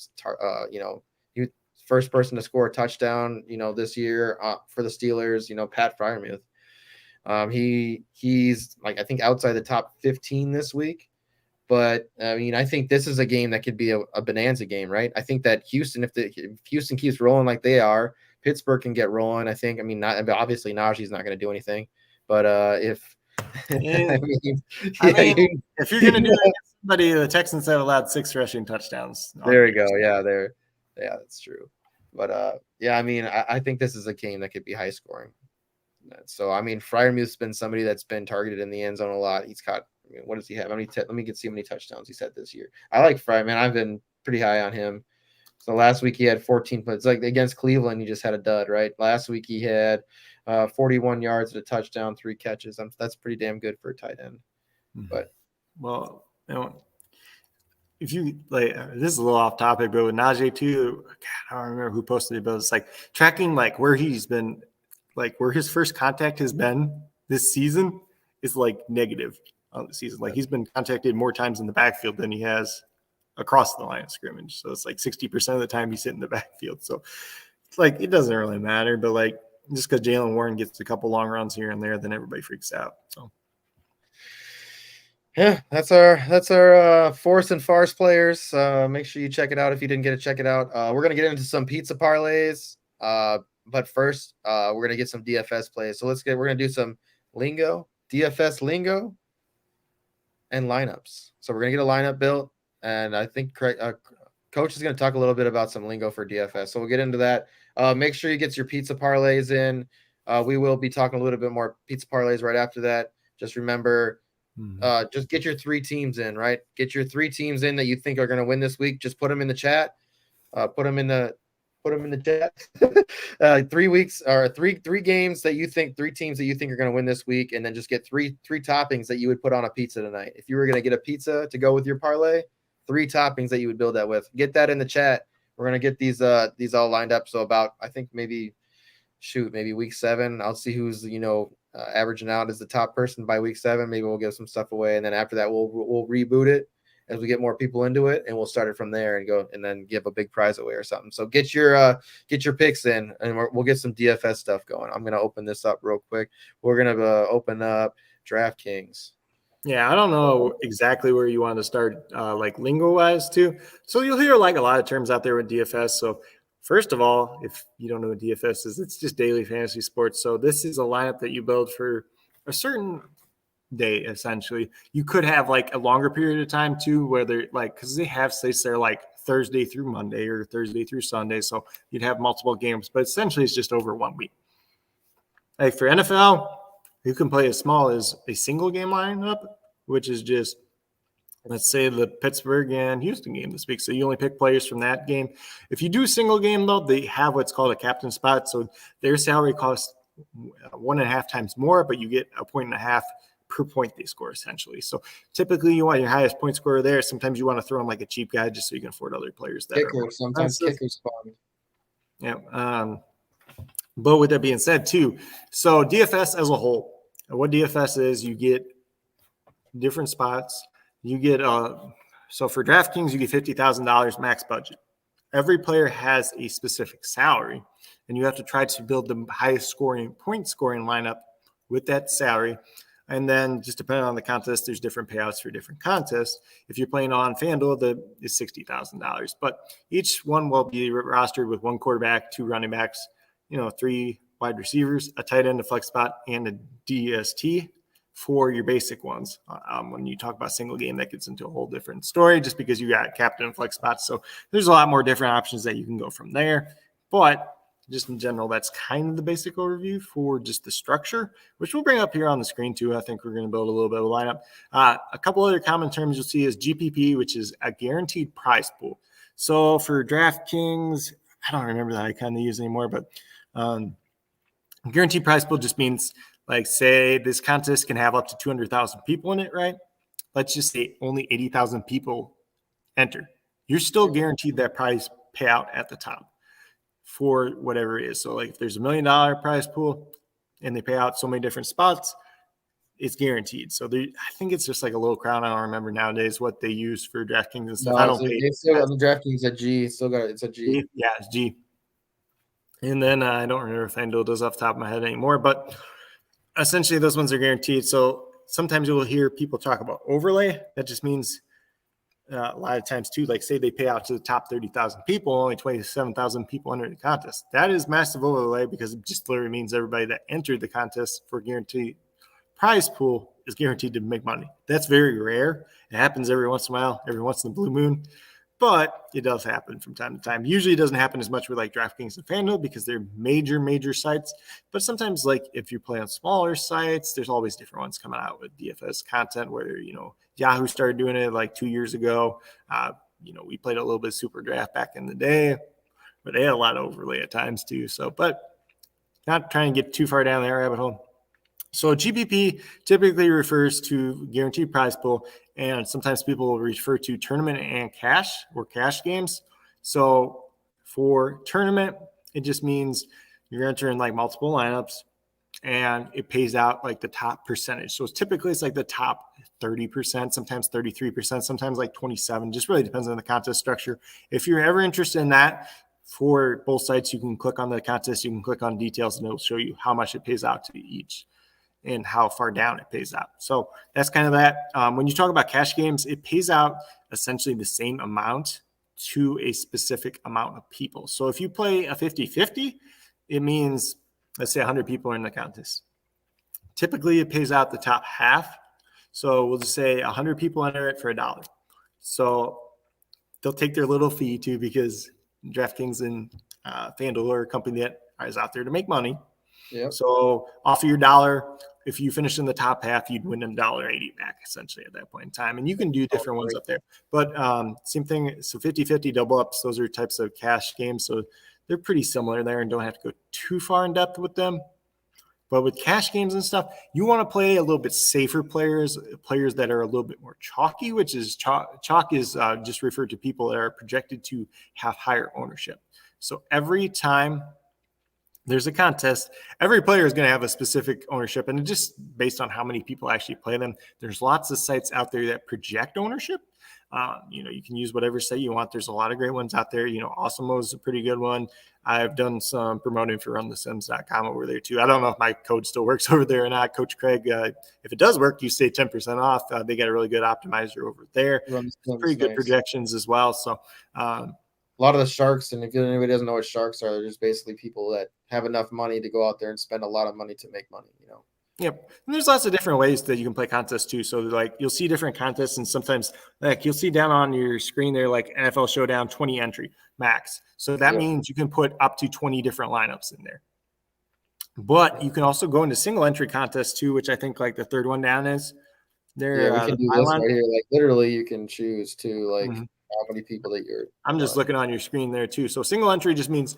[SPEAKER 1] He was first person to score a touchdown, this year for the Steelers. Pat Freiermuth. He's like I think outside the top 15 this week. But I think this is a game that could be a bonanza game, right? I think that Houston, if Houston keeps rolling like they are, Pittsburgh can get rolling. I think. Obviously Najee's not going to do anything, but if
[SPEAKER 2] if you're going to do that against somebody, the Texans have allowed 6 rushing touchdowns.
[SPEAKER 1] There we go. Yeah, that's true. But I think this is a game that could be high scoring. So Freiermuth's been somebody that's been targeted in the end zone a lot. He's caught. What does he have? Let me see how many touchdowns he's had this year. I like Fry, man. I've been pretty high on him. So last week he had 14 points. Like against Cleveland, he just had a dud, right? Last week he had 41 yards and a touchdown, 3 catches. That's pretty damn good for a tight end. But
[SPEAKER 2] if you like, this is a little off topic, but with Najee too, God, I don't remember who posted it, but it's like tracking like where he's been, like where his first contact has been this season is like negative on the season. Like he's been contacted more times in the backfield than he has across the line of scrimmage. So it's like 60% of the time he's hitting the backfield. So it's like, it doesn't really matter, but like just because Jaylen Warren gets a couple long runs here and there, then everybody freaks out. So.
[SPEAKER 1] Yeah, that's our Force and Farce players. Make sure you check it out if you didn't get to check it out. We're gonna get into some pizza parlays. But first, we're gonna get some DFS plays. So we're gonna do some lingo, DFS lingo, and lineups. So we're gonna get a lineup built, and I think Coach is gonna talk a little bit about some lingo for DFS. So we'll get into that. Make sure you get your pizza parlays in. We will be talking a little bit more pizza parlays right after that. Just remember, just get your 3 teams in, right? Get your 3 teams in that you think are gonna win this week. Just put them in the chat. Put them in the chat. 3 weeks or three games that you think, 3 teams that you think are going to win this week, and then just get three toppings that you would put on a pizza tonight. If you were going to get a pizza to go with your parlay, 3 toppings that you would build that with. Get that in the chat. We're going to get these all lined up. So about, I think maybe week 7. I'll see who's averaging out as the top person by week 7. Maybe we'll give some stuff away, and then after that we'll reboot it as we get more people into it, and we'll start it from there and go and then give a big prize away or something. So get your picks in, and we'll get some DFS stuff going. I'm gonna open this up real quick. We're gonna open up DraftKings.
[SPEAKER 2] Yeah, I don't know exactly where you want to start, like lingo wise too. So you'll hear like a lot of terms out there with DFS. So first of all, if you don't know what DFS is, it's just daily fantasy sports. So this is a lineup that you build for a certain day, essentially. You could have like a longer period of time too, where they're like, because they have states that are like Thursday through Monday or Thursday through Sunday. So you'd have multiple games, but essentially it's just over 1 week. Like for NFL, you can play as small as a single game lineup, which is just, let's say, the Pittsburgh and Houston game this week. So you only pick players from that game. If you do a single game, though, they have what's called a captain spot. So their salary costs 1.5 times more, but you get 1.5 points per point they score, essentially. So typically you want your highest point scorer there. Sometimes you want to throw in like a cheap guy just so you can afford other players.
[SPEAKER 1] Sometimes kickers fun.
[SPEAKER 2] Yeah. But with that being said, too, so DFS as a whole, what DFS is, you get different spots. You get so for DraftKings, you get $50,000 max budget. Every player has a specific salary, and you have to try to build the highest point scoring lineup with that salary. And then just depending on the contest, there's different payouts for different contests. If you're playing on FanDuel, it's $60,000. But each one will be rostered with 1 quarterback, 2 running backs, 3 wide receivers, a tight end, a flex spot, and a DST for your basic ones. When you talk about single game, that gets into a whole different story just because you got captain and flex spots. So there's a lot more different options that you can go from there. But just in general, that's kind of the basic overview for just the structure, which we'll bring up here on the screen too. I think we're going to build a little bit of a lineup. A couple other common terms you'll see is GPP, which is a guaranteed prize pool. So for DraftKings, I don't remember that I kind of use anymore, but guaranteed prize pool just means, like, say this contest can have up to 200,000 people in it, right? Let's just say only 80,000 people enter. You're still guaranteed that prize payout at the top for whatever it is. So like if there's $1 million prize pool and they pay out so many different spots, it's guaranteed. So I think it's just like a little crown. I don't remember nowadays what they use for DraftKings and stuff.
[SPEAKER 1] No,
[SPEAKER 2] I don't pay.
[SPEAKER 1] It's still on the DraftKings a G. It's a G.
[SPEAKER 2] Yeah, it's G. And then I don't remember if FanDuel does off the top of my head anymore, but essentially those ones are guaranteed. So sometimes you will hear people talk about overlay. That just means a lot of times too, like say they pay out to the top 30,000 people, only 27,000 people enter the contest. That is massive overlay because it just literally means everybody that entered the contest for guaranteed prize pool is guaranteed to make money. That's very rare. It happens every once in a while, every once in the blue moon, but it does happen from time to time. Usually it doesn't happen as much with like DraftKings and FanDuel because they're major sites. But sometimes, like if you play on smaller sites, there's always different ones coming out with DFS content where, Yahoo started doing it like 2 years ago. We played a little bit of Super Draft back in the day, but they had a lot of overlay at times too. So, but not trying to get too far down that rabbit hole. So GPP typically refers to guaranteed prize pool, and sometimes people will refer to tournament and cash or cash games. So for tournament, it just means you're entering like multiple lineups and it pays out like the top percentage. So typically it's like the top 30%, sometimes 33%, sometimes like 27%, just really depends on the contest structure. If you're ever interested in that, for both sites, you can click on the contest, you can click on details, and it'll show you how much it pays out to each and how far down it pays out. So that's kind of that. When you talk about cash games, it pays out essentially the same amount to a specific amount of people. So if you play a 50-50, it means, let's say 100 people are in the contest. Typically, it pays out the top half. So we'll just say 100 people enter it for $1. So they'll take their little fee too because DraftKings and FanDuel are a company that is out there to make money.
[SPEAKER 1] Yep.
[SPEAKER 2] So off of your dollar, if you finish in the top half, you'd win $1.80 back essentially at that point in time. And you can do different ones up there. But same thing. So 50-50 double ups, those are types of cash games. So they're pretty similar there and don't have to go too far in depth with them. But with cash games and stuff, you want to play a little bit safer players that are a little bit more chalky, which is chalk is just referred to people that are projected to have higher ownership. So every time there's a contest, every player is going to have a specific ownership, and just based on how many people actually play them, there's lots of sites out there that project ownership. You can use whatever site you want. There's a lot of great ones out there. Awesemo is a pretty good one. I've done some promoting for runthesims.com over there too. I don't know if my code still works over there or not. Coach Craig, if it does work, you save 10% off. They got a really good optimizer over there. Pretty good projections as well. So
[SPEAKER 1] a lot of the sharks, and if anybody doesn't know what sharks are, they're just basically people that have enough money to go out there and spend a lot of money to make money,
[SPEAKER 2] Yep. And there's lots of different ways that you can play contests too. So you'll see different contests, and sometimes you'll see down on your screen there, like NFL Showdown 20 entry max. So that means you can put up to 20 different lineups in there. But you can also go into single entry contests too, which I think like the third one down is there.
[SPEAKER 1] We can do this right here. Like literally you can choose to how many people that you're.
[SPEAKER 2] I'm just looking on your screen there too. So single entry just means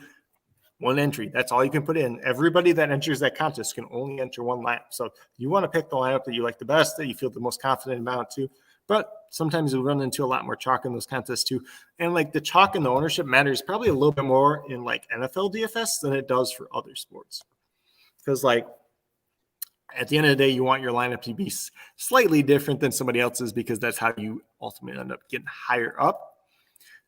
[SPEAKER 2] one entry. That's all you can put in. Everybody that enters that contest can only enter one lineup. So you want to pick the lineup that you like the best, that you feel the most confident about too. But sometimes you'll run into a lot more chalk in those contests too. And like the chalk and the ownership matters probably a little bit more in like NFL DFS than it does for other sports. Because like at the end of the day, you want your lineup to be slightly different than somebody else's because that's how you ultimately end up getting higher up.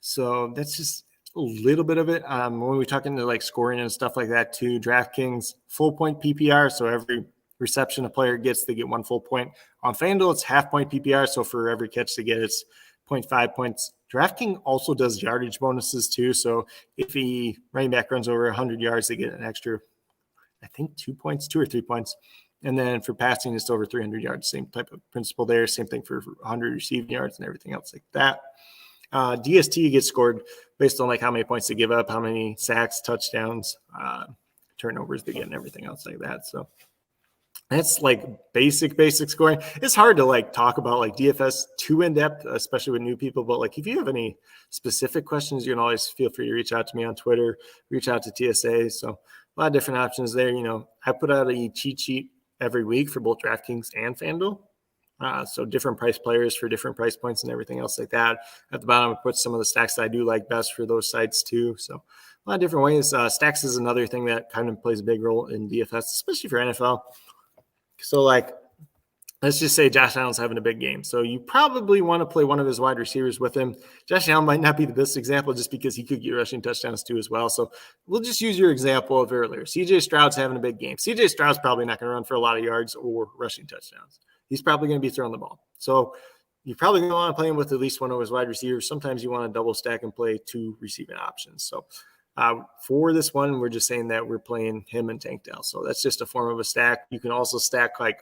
[SPEAKER 2] So that's just a little bit of it. When we talk into like scoring and stuff like that too, DraftKings full point PPR. So every reception a player gets, they get 1 full point. On FanDuel, it's half point PPR. So for every catch they get, it's 0.5 points. DraftKings also does yardage bonuses too. So if a running back runs over 100 yards, they get an extra, I think 2 or 3 points. And then for passing, it's over 300 yards. Same type of principle there. Same thing for 100 receiving yards and everything else like that. DST gets scored based on like how many points they give up, how many sacks, touchdowns, turnovers they get, and everything else like that. So that's like basic scoring. It's hard to like talk about like DFS too in depth, especially with new people. But like if you have any specific questions, you can always feel free to reach out to me on Twitter, reach out to TSA. So a lot of different options there. I put out a cheat sheet every week for both DraftKings and FanDuel. So different price players for different price points and everything else like that. At the bottom, I put some of the stacks that I do like best for those sites too. So a lot of different ways. Stacks is another thing that kind of plays a big role in DFS, especially for NFL. So like, let's just say Josh Allen's having a big game. So you probably want to play one of his wide receivers with him. Josh Allen might not be the best example just because he could get rushing touchdowns too as well. So we'll just use your example of earlier. CJ Stroud's having a big game. CJ Stroud's probably not going to run for a lot of yards or rushing touchdowns. He's probably going to be throwing the ball. So you're probably going to want to play him with at least one of his wide receivers. Sometimes you want to double stack and play 2 receiving options. So for this one, we're just saying that we're playing him and Tank Dell. So that's just a form of a stack. You can also stack like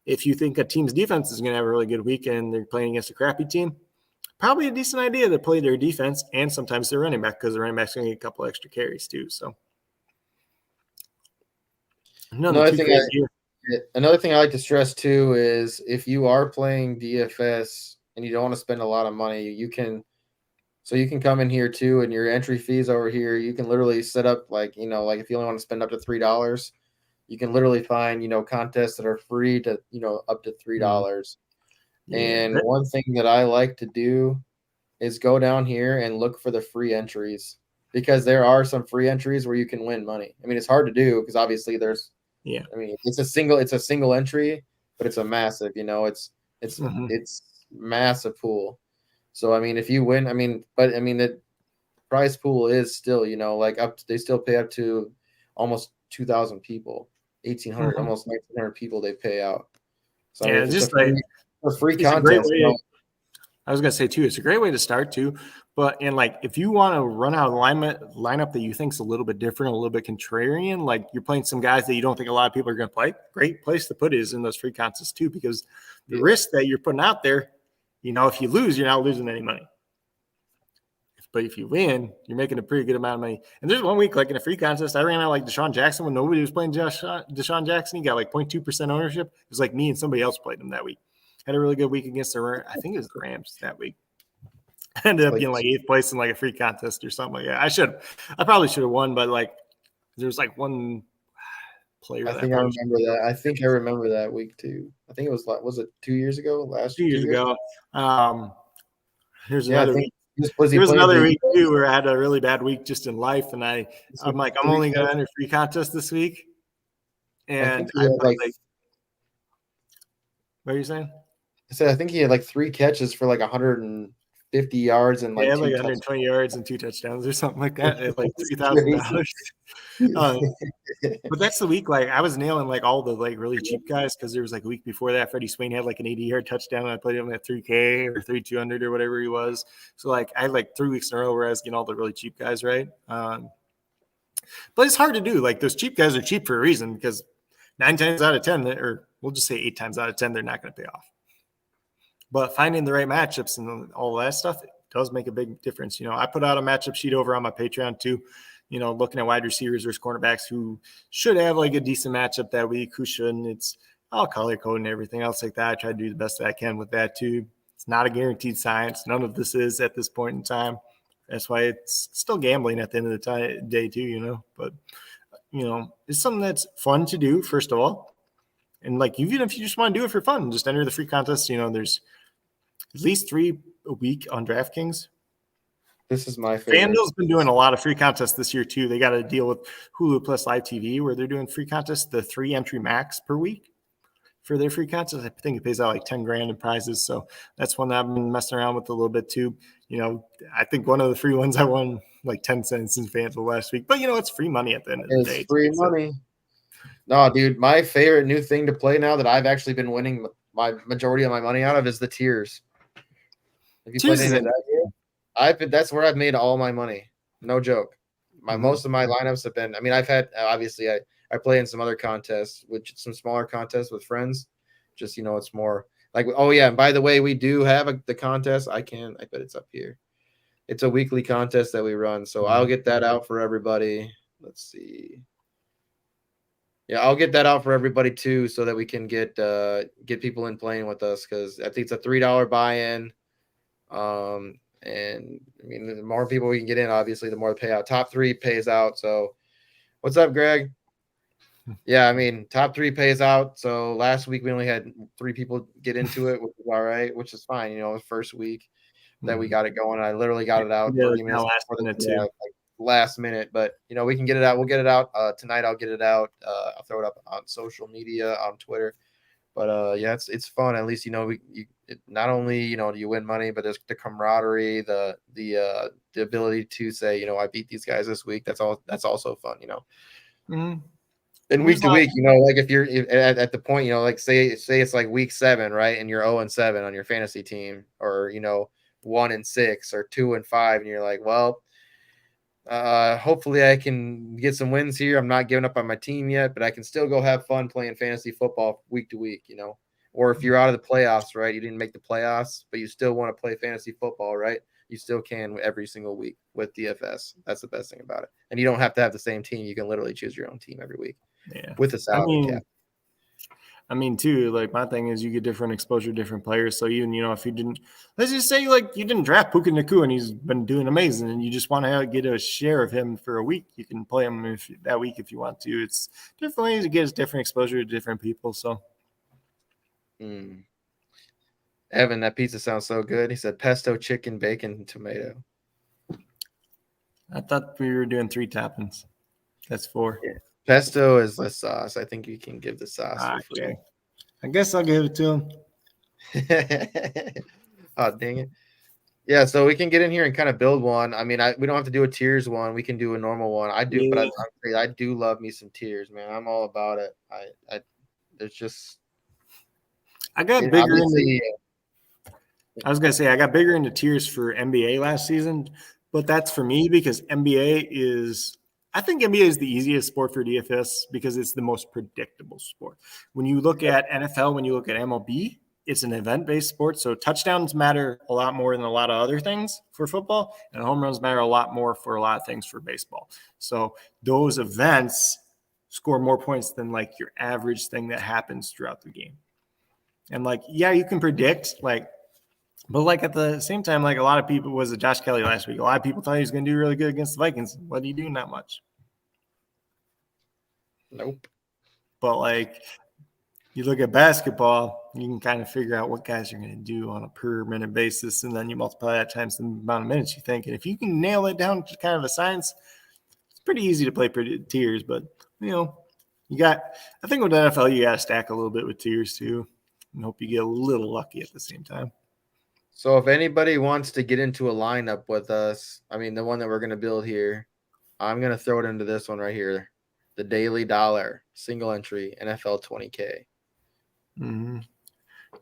[SPEAKER 2] if you think a team's defense is going to have a really good weekend, they're playing against a crappy team, probably a decent idea to play their defense and sometimes their running back because the running back's going to get a couple extra carries too. So
[SPEAKER 1] another thing I like to stress too is if you are playing DFS and you don't want to spend a lot of money, you can come in here too, and your entry fees over here, you can literally set up like if you only want to spend up to $3, you can literally find contests that are free to up to $3. And one thing that I like to do is go down here and look for the free entries because there are some free entries where you can win money. I mean, it's hard to do because obviously there's it's a single entry, but it's a massive, it's massive pool. So I mean, if you win, the prize pool is still, they still pay up to almost 2,000 people, 1,800, almost 1,900 people they pay out. So
[SPEAKER 2] it's just
[SPEAKER 1] a free contest.
[SPEAKER 2] I was gonna say too, it's a great way to start too. But if you want to run out of lineup that you think is a little bit different, a little bit contrarian, like you're playing some guys that you don't think a lot of people are going to play, great place to put it is in those free contests too, because the risk that you're putting out there, if you lose, you're not losing any money. But if you win, you're making a pretty good amount of money. And there's 1 week, like in a free contest, I ran out like Deshaun Jackson when nobody was playing Deshaun Jackson. He got like 0.2% ownership. It was like me and somebody else played him that week. Had a really good week against I think it was the Rams that week. I ended up getting like 8th place in like a free contest or something like that. I probably should have won, but like there was like one player.
[SPEAKER 1] I think I remember that. I think I remember that week too. I think it was it 2 years ago?
[SPEAKER 2] 2 years ago. Here's
[SPEAKER 1] Yeah,
[SPEAKER 2] another
[SPEAKER 1] I think
[SPEAKER 2] week.
[SPEAKER 1] was
[SPEAKER 2] There was another week too where I had a really bad week just in life, and I'm like, I'm only going to enter free contest this week, and I like. What are you saying?
[SPEAKER 1] I said I think he had like 3 catches for like 150 yards and like
[SPEAKER 2] 120 yards and 2 touchdowns or something like that at like $3,000. But that's the week. Like I was nailing like all the like really cheap guys because there was like a week before that Freddie Swain had like an 80-yard touchdown and I played him at 3K or 3,200 or whatever he was. So like I had like 3 weeks in a row where I was getting all the really cheap guys right. But it's hard to do. Like those cheap guys are cheap for a reason because 9 times out of 10, or we'll just say 8 times out of 10, they're not going to pay off. But finding the right matchups and all that stuff, it does make a big difference. I put out a matchup sheet over on my Patreon too. Looking at wide receivers versus cornerbacks who should have like a decent matchup that week, who shouldn't. It's all color code and everything else like that. I try to do the best that I can with that too. It's not a guaranteed science. None of this is at this point in time. That's why it's still gambling at the end of the day too, But, it's something that's fun to do, first of all. And like, even if you just want to do it for fun, just enter the free contest. There's at least 3 a week on DraftKings.
[SPEAKER 1] This is my favorite.
[SPEAKER 2] FanDuel's been doing a lot of free contests this year too. They got a deal with Hulu Plus Live TV where they're doing free contests, the 3 entry max per week for their free contest. I think it pays out like 10 grand in prizes. So that's one that I've been messing around with a little bit too. I think one of the free ones I won like 10 cents in FanDuel last week. But it's free money at the end of the day.
[SPEAKER 1] It's free money. No, dude, my favorite new thing to play now that I've actually been winning my majority of my money out of is the tiers. Have you played any of that yet? That's where I've made all my money. No joke. Most of my lineups have been. I mean, I've had obviously I play in some other contests, some smaller contests with friends. Just it's more like, oh yeah. And by the way, we do have the contest. I bet it's up here. It's a weekly contest that we run, so I'll get that out for everybody. Let's see. Yeah, I'll get that out for everybody too, so that we can get people in playing with us because I think it's a $3 buy-in. And I mean, the more people we can get in, obviously, the more the payout. Top 3 pays out. So, what's up, Greg? Yeah, I mean, top 3 pays out. So last week we only had 3 people get into it, which is all right, which is fine. The first week that we got it going, I literally got it out 30 minutes last minute. But we can get it out. We'll get it out tonight. I'll get it out. I'll throw it up on social media, on Twitter. But yeah, it's fun. At least not only do you win money, but there's the camaraderie, the ability to say I beat these guys this week. That's also fun. And week to week, like if you're at the point, like say it's like week 7, right, and you're 0-7 on your fantasy team, or 1-6 or 2-5, and you're like, well, hopefully I can get some wins here. I'm not giving up on my team yet, but I can still go have fun playing fantasy football week to week, Or if you're out of the playoffs, right? You didn't make the playoffs, but you still want to play fantasy football, right? You still can every single week with DFS. That's the best thing about it. And you don't have to have the same team. You can literally choose your own team every week.
[SPEAKER 2] Yeah.
[SPEAKER 1] With a salary cap.
[SPEAKER 2] I mean, too, like my thing is you get different exposure to different players. So even, if you didn't, let's just say like you didn't draft Puka Nacua and he's been doing amazing and you just want to get a share of him for a week, you can play him that week if you want to. It's different ways to get different exposure to different people. So.
[SPEAKER 1] Evan, that pizza sounds so good. He said pesto, chicken, bacon, and tomato.
[SPEAKER 2] I thought we were doing 3 toppings. That's 4.
[SPEAKER 1] Yeah. Pesto is the sauce. I think you can give the sauce for free.
[SPEAKER 2] Okay. I guess I'll give it to him.
[SPEAKER 1] Oh, dang it. Yeah, so we can get in here and kind of build one. I mean, we don't have to do a tiers one. We can do a normal one. I do, yeah. But I do love me some tiers, man. I'm all about it. It's just.
[SPEAKER 2] I got bigger into. I was gonna say I got bigger into tiers for NBA last season, but that's for me because I think NBA is the easiest sport for DFS because it's the most predictable sport. When you look at NFL, when you look at MLB, it's an event-based sport, so touchdowns matter a lot more than a lot of other things for football, and home runs matter a lot more for a lot of things for baseball. So those events score more points than like your average thing that happens throughout the game. And like, yeah, you can predict like, but like at the same time, like a lot of people, was it Josh Kelly last week? A lot of people thought he was going to do really good against the Vikings. What did he do? Not much.
[SPEAKER 1] Nope.
[SPEAKER 2] But like, you look at basketball, you can kind of figure out what guys are going to do on a per minute basis, and then you multiply that times the amount of minutes you think. And if you can nail it down to kind of a science, it's pretty easy to play tiers. But you got, I think with NFL, you got to stack a little bit with tiers too, and hope you get a little lucky at the same time.
[SPEAKER 1] So if anybody wants to get into a lineup with us, I mean the one that we're going to build here, I'm going to throw it into this one right here, the Daily Dollar single entry NFL 20K.
[SPEAKER 2] Mm-hmm.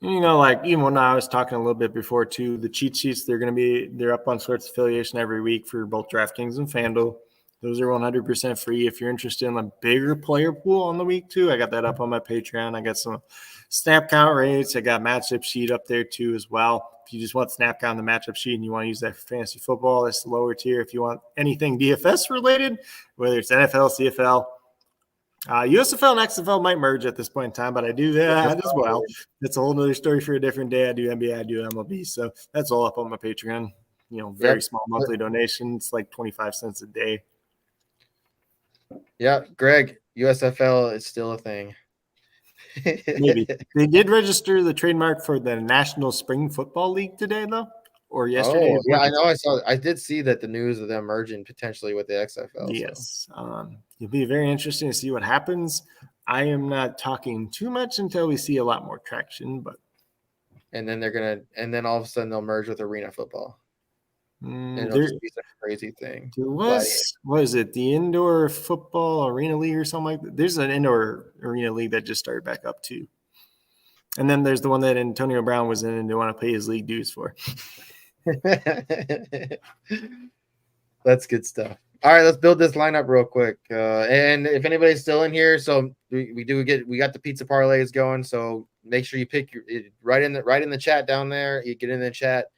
[SPEAKER 2] Like even when I was talking a little bit before too, the cheat sheets, they're up on Sports Affiliation every week for both DraftKings and FanDuel. Those are 100% free. If you're interested in a bigger player pool on the week too, I got that up on my Patreon. I got some snap count rates. I got matchup sheet up there too as well. If you just want snap count on the matchup sheet and you want to use that for fantasy football, that's the lower tier. If you want anything DFS related, whether it's NFL, CFL, USFL and XFL might merge at this point in time, but I do that as well. That's a whole other story for a different day. I do NBA, I do MLB, so that's all up on my Patreon. Very small monthly donations, like 25 cents a day.
[SPEAKER 1] Yeah, Greg, USFL is still a thing.
[SPEAKER 2] Maybe. They did register the trademark for the National Spring Football League today, though, or yesterday.
[SPEAKER 1] Oh, yeah, I know. I did see that the news of them merging potentially with the XFL.
[SPEAKER 2] Yes. So. It'll be very interesting to see what happens. I am not talking too much until we see a lot more traction, but.
[SPEAKER 1] And then all of a sudden they'll merge with arena football. And it'll just be some crazy thing.
[SPEAKER 2] What is it? The Indoor Football Arena League or something like that? There's an Indoor Arena League that just started back up too. And then there's the one that Antonio Brown was in and they want to pay his league dues for.
[SPEAKER 1] That's good stuff. All right, let's build this lineup real quick. And if anybody's still in here, so we got the pizza parlays going. So make sure you pick right in the chat down there. You get in the chat.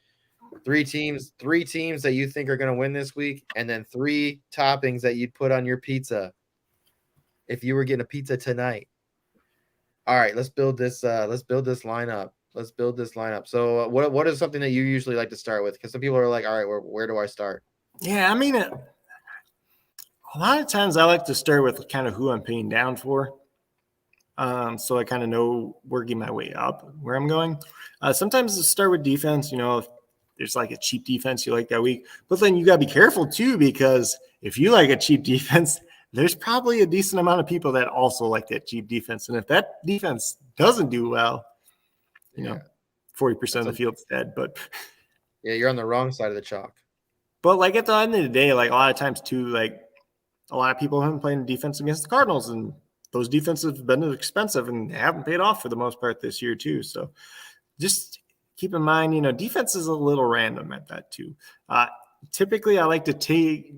[SPEAKER 1] Three teams that you think are going to win this week, and then 3 toppings that you'd put on your pizza if you were getting a pizza tonight. All right, let's build this lineup. So what is something that you usually like to start with? Because some people are like, all right, where do I start?
[SPEAKER 2] Yeah, I mean, a lot of times I like to start with kind of who I'm paying down for. So I kind of know working my way up where I'm going. Sometimes I start with defense, if there's like a cheap defense you like that week. But then you got to be careful too, because if you like a cheap defense, there's probably a decent amount of people that also like that cheap defense. And if that defense doesn't do well, 40% of the field's dead. But
[SPEAKER 1] yeah, you're on the wrong side of the chalk.
[SPEAKER 2] But like at the end of the day, like a lot of times too, like a lot of people have been playing defense against the Cardinals, and those defenses have been expensive and haven't paid off for the most part this year too. So just keep in mind, defense is a little random at that too. Typically, I like to take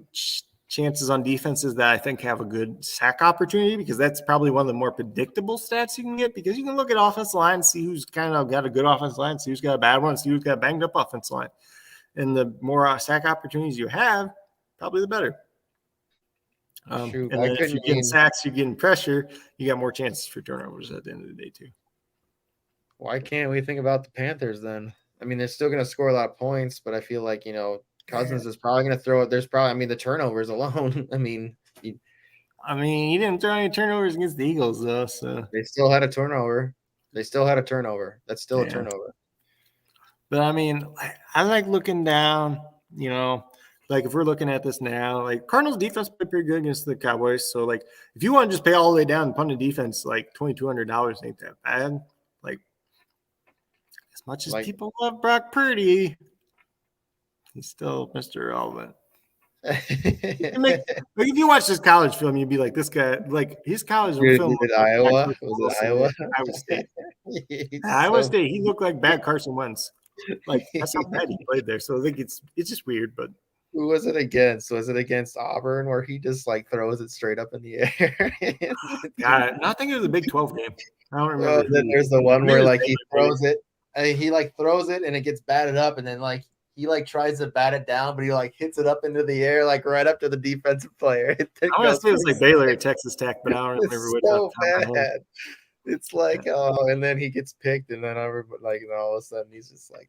[SPEAKER 2] chances on defenses that I think have a good sack opportunity, because that's probably one of the more predictable stats you can get, because you can look at offensive line, see who's kind of got a good offensive line, see who's got a bad one, see who's got a banged up offensive line. And the more sack opportunities you have, probably the better. And then if you're getting sacks, you're getting pressure, you got more chances for turnovers at the end of the day too.
[SPEAKER 1] Why can't we think about the Panthers then? I mean, they're still going to score a lot of points, but I feel like, Cousins is probably going to throw it. There's probably, the turnovers alone. He
[SPEAKER 2] didn't throw any turnovers against the Eagles though. So
[SPEAKER 1] they still had a turnover. That's still a turnover.
[SPEAKER 2] But I like looking down, like if we're looking at this now, like Cardinals defense played pretty good against the Cowboys. So like if you want to just pay all the way down and punt a defense, like $2,200 ain't that bad. Like as much as people love Brock Purdy, he's still Mr. Irrelevant. If you watch this college film, you'd be like, this guy, like his college film.
[SPEAKER 1] Iowa? Was it Iowa?
[SPEAKER 2] Iowa State. Iowa State. He looked like bad Carson Wentz. Like that's how bad he played there. So I think it's just weird. But
[SPEAKER 1] who was it against? Was it against Auburn, where he just like throws it straight up in the air?
[SPEAKER 2] I think it was a Big 12 game. I don't remember.
[SPEAKER 1] Then there's the one where like he throws it. and he like throws it and it gets batted up, and then like he like tries to bat it down, but he like hits it up into the air like right up to the defensive player. It
[SPEAKER 2] I want to say it was like Baylor or Texas Tech, but I don't remember
[SPEAKER 1] it's
[SPEAKER 2] which off
[SPEAKER 1] so
[SPEAKER 2] the top of my head.
[SPEAKER 1] bad. It's like, oh, and then he gets picked, and then everybody like, all of a sudden he's just like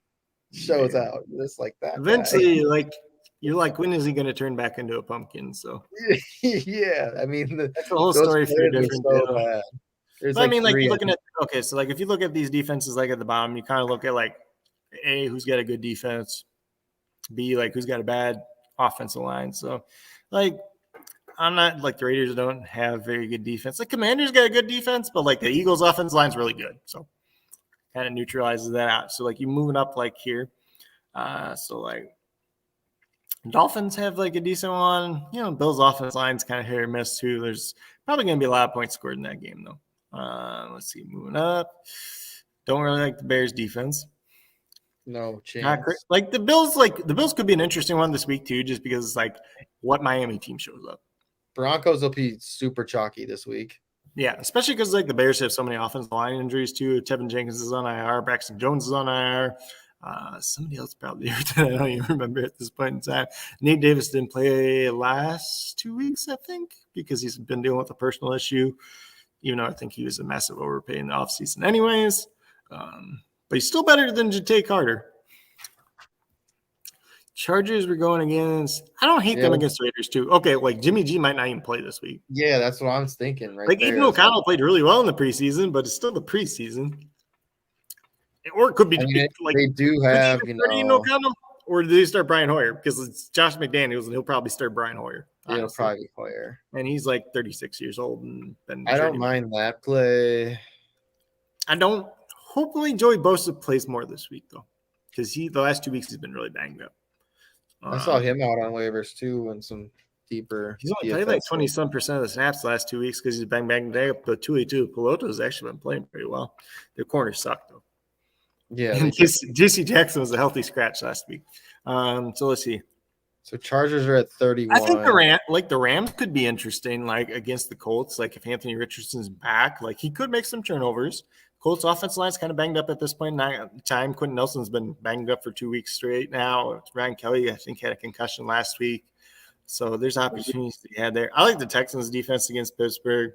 [SPEAKER 1] shows out, just like that.
[SPEAKER 2] Eventually, like you're like, when is he going to turn back into a pumpkin? So
[SPEAKER 1] yeah, I mean,
[SPEAKER 2] that's a whole
[SPEAKER 1] those
[SPEAKER 2] story for a
[SPEAKER 1] players are
[SPEAKER 2] different
[SPEAKER 1] so
[SPEAKER 2] deal.
[SPEAKER 1] bad. There's
[SPEAKER 2] But
[SPEAKER 1] like
[SPEAKER 2] I mean, like
[SPEAKER 1] three.
[SPEAKER 2] you're looking at so like if you look at these defenses like at the bottom, you kind of look at like A, who's got a good defense, B, like who's got a bad offensive line. So like I'm not like the Raiders don't have very good defense. The Commanders got a good defense, but like the Eagles' offensive line's really good. So kind of neutralizes that out. So like you moving up like here. So like Dolphins have like a decent one. You know, Bills' offense line's kind of hit or miss too. There's probably going to be a lot of points scored in that game though. Let's see, moving up. Don't really like the Bears' defense.
[SPEAKER 1] No
[SPEAKER 2] Not
[SPEAKER 1] chance.
[SPEAKER 2] like the Bills could be an interesting one this week too, just because it's like what Miami team shows up.
[SPEAKER 1] Broncos will be super chalky this week.
[SPEAKER 2] Yeah, especially because like the Bears have so many offensive line injuries too. Tevin Jenkins is on IR, Braxton Jones is on IR. Somebody else probably that I don't even remember at this point in time. Nate Davis didn't play last 2 weeks, I think, because he's been dealing with a personal issue. Even though I think he was a massive overpay in the offseason anyways. But he's still better than Ja'Tai Carter. Chargers were going against. I don't hate them against the Raiders too. Okay, like Jimmy G might not even play this week.
[SPEAKER 1] Yeah, that's what I'm thinking. Right,
[SPEAKER 2] like
[SPEAKER 1] there.
[SPEAKER 2] Aiden O'Connell played really well in the preseason, but it's still the preseason. Or it could be like
[SPEAKER 1] they do have,
[SPEAKER 2] Aiden O'Connell, or do they start Brian Hoyer because it's Josh McDaniels and he'll probably start Brian Hoyer.
[SPEAKER 1] It'll probably be Hoyer,
[SPEAKER 2] and he's like 36 years old and been.
[SPEAKER 1] I don't mind that play.
[SPEAKER 2] I don't. Hopefully, Joey Bosa plays more this week though, because the last 2 weeks he's been really banged up.
[SPEAKER 1] I saw him out on waivers too and some deeper.
[SPEAKER 2] He's only played like 20-some% of the snaps the last 2 weeks because he's banged up. But 282 Piloto's actually been playing pretty well. Their corners suck though.
[SPEAKER 1] Yeah,
[SPEAKER 2] JC Jackson was a healthy scratch last week. So let's see.
[SPEAKER 1] So Chargers are at 31.
[SPEAKER 2] I think the Rams could be interesting, like against the Colts. Like if Anthony Richardson's back, like he could make some turnovers. Colts offensive line's kind of banged up at this point in time. Quentin Nelson's been banged up for 2 weeks straight now. Ryan Kelly, I think, had a concussion last week. So there's opportunities to be had there. I like the Texans' defense against Pittsburgh.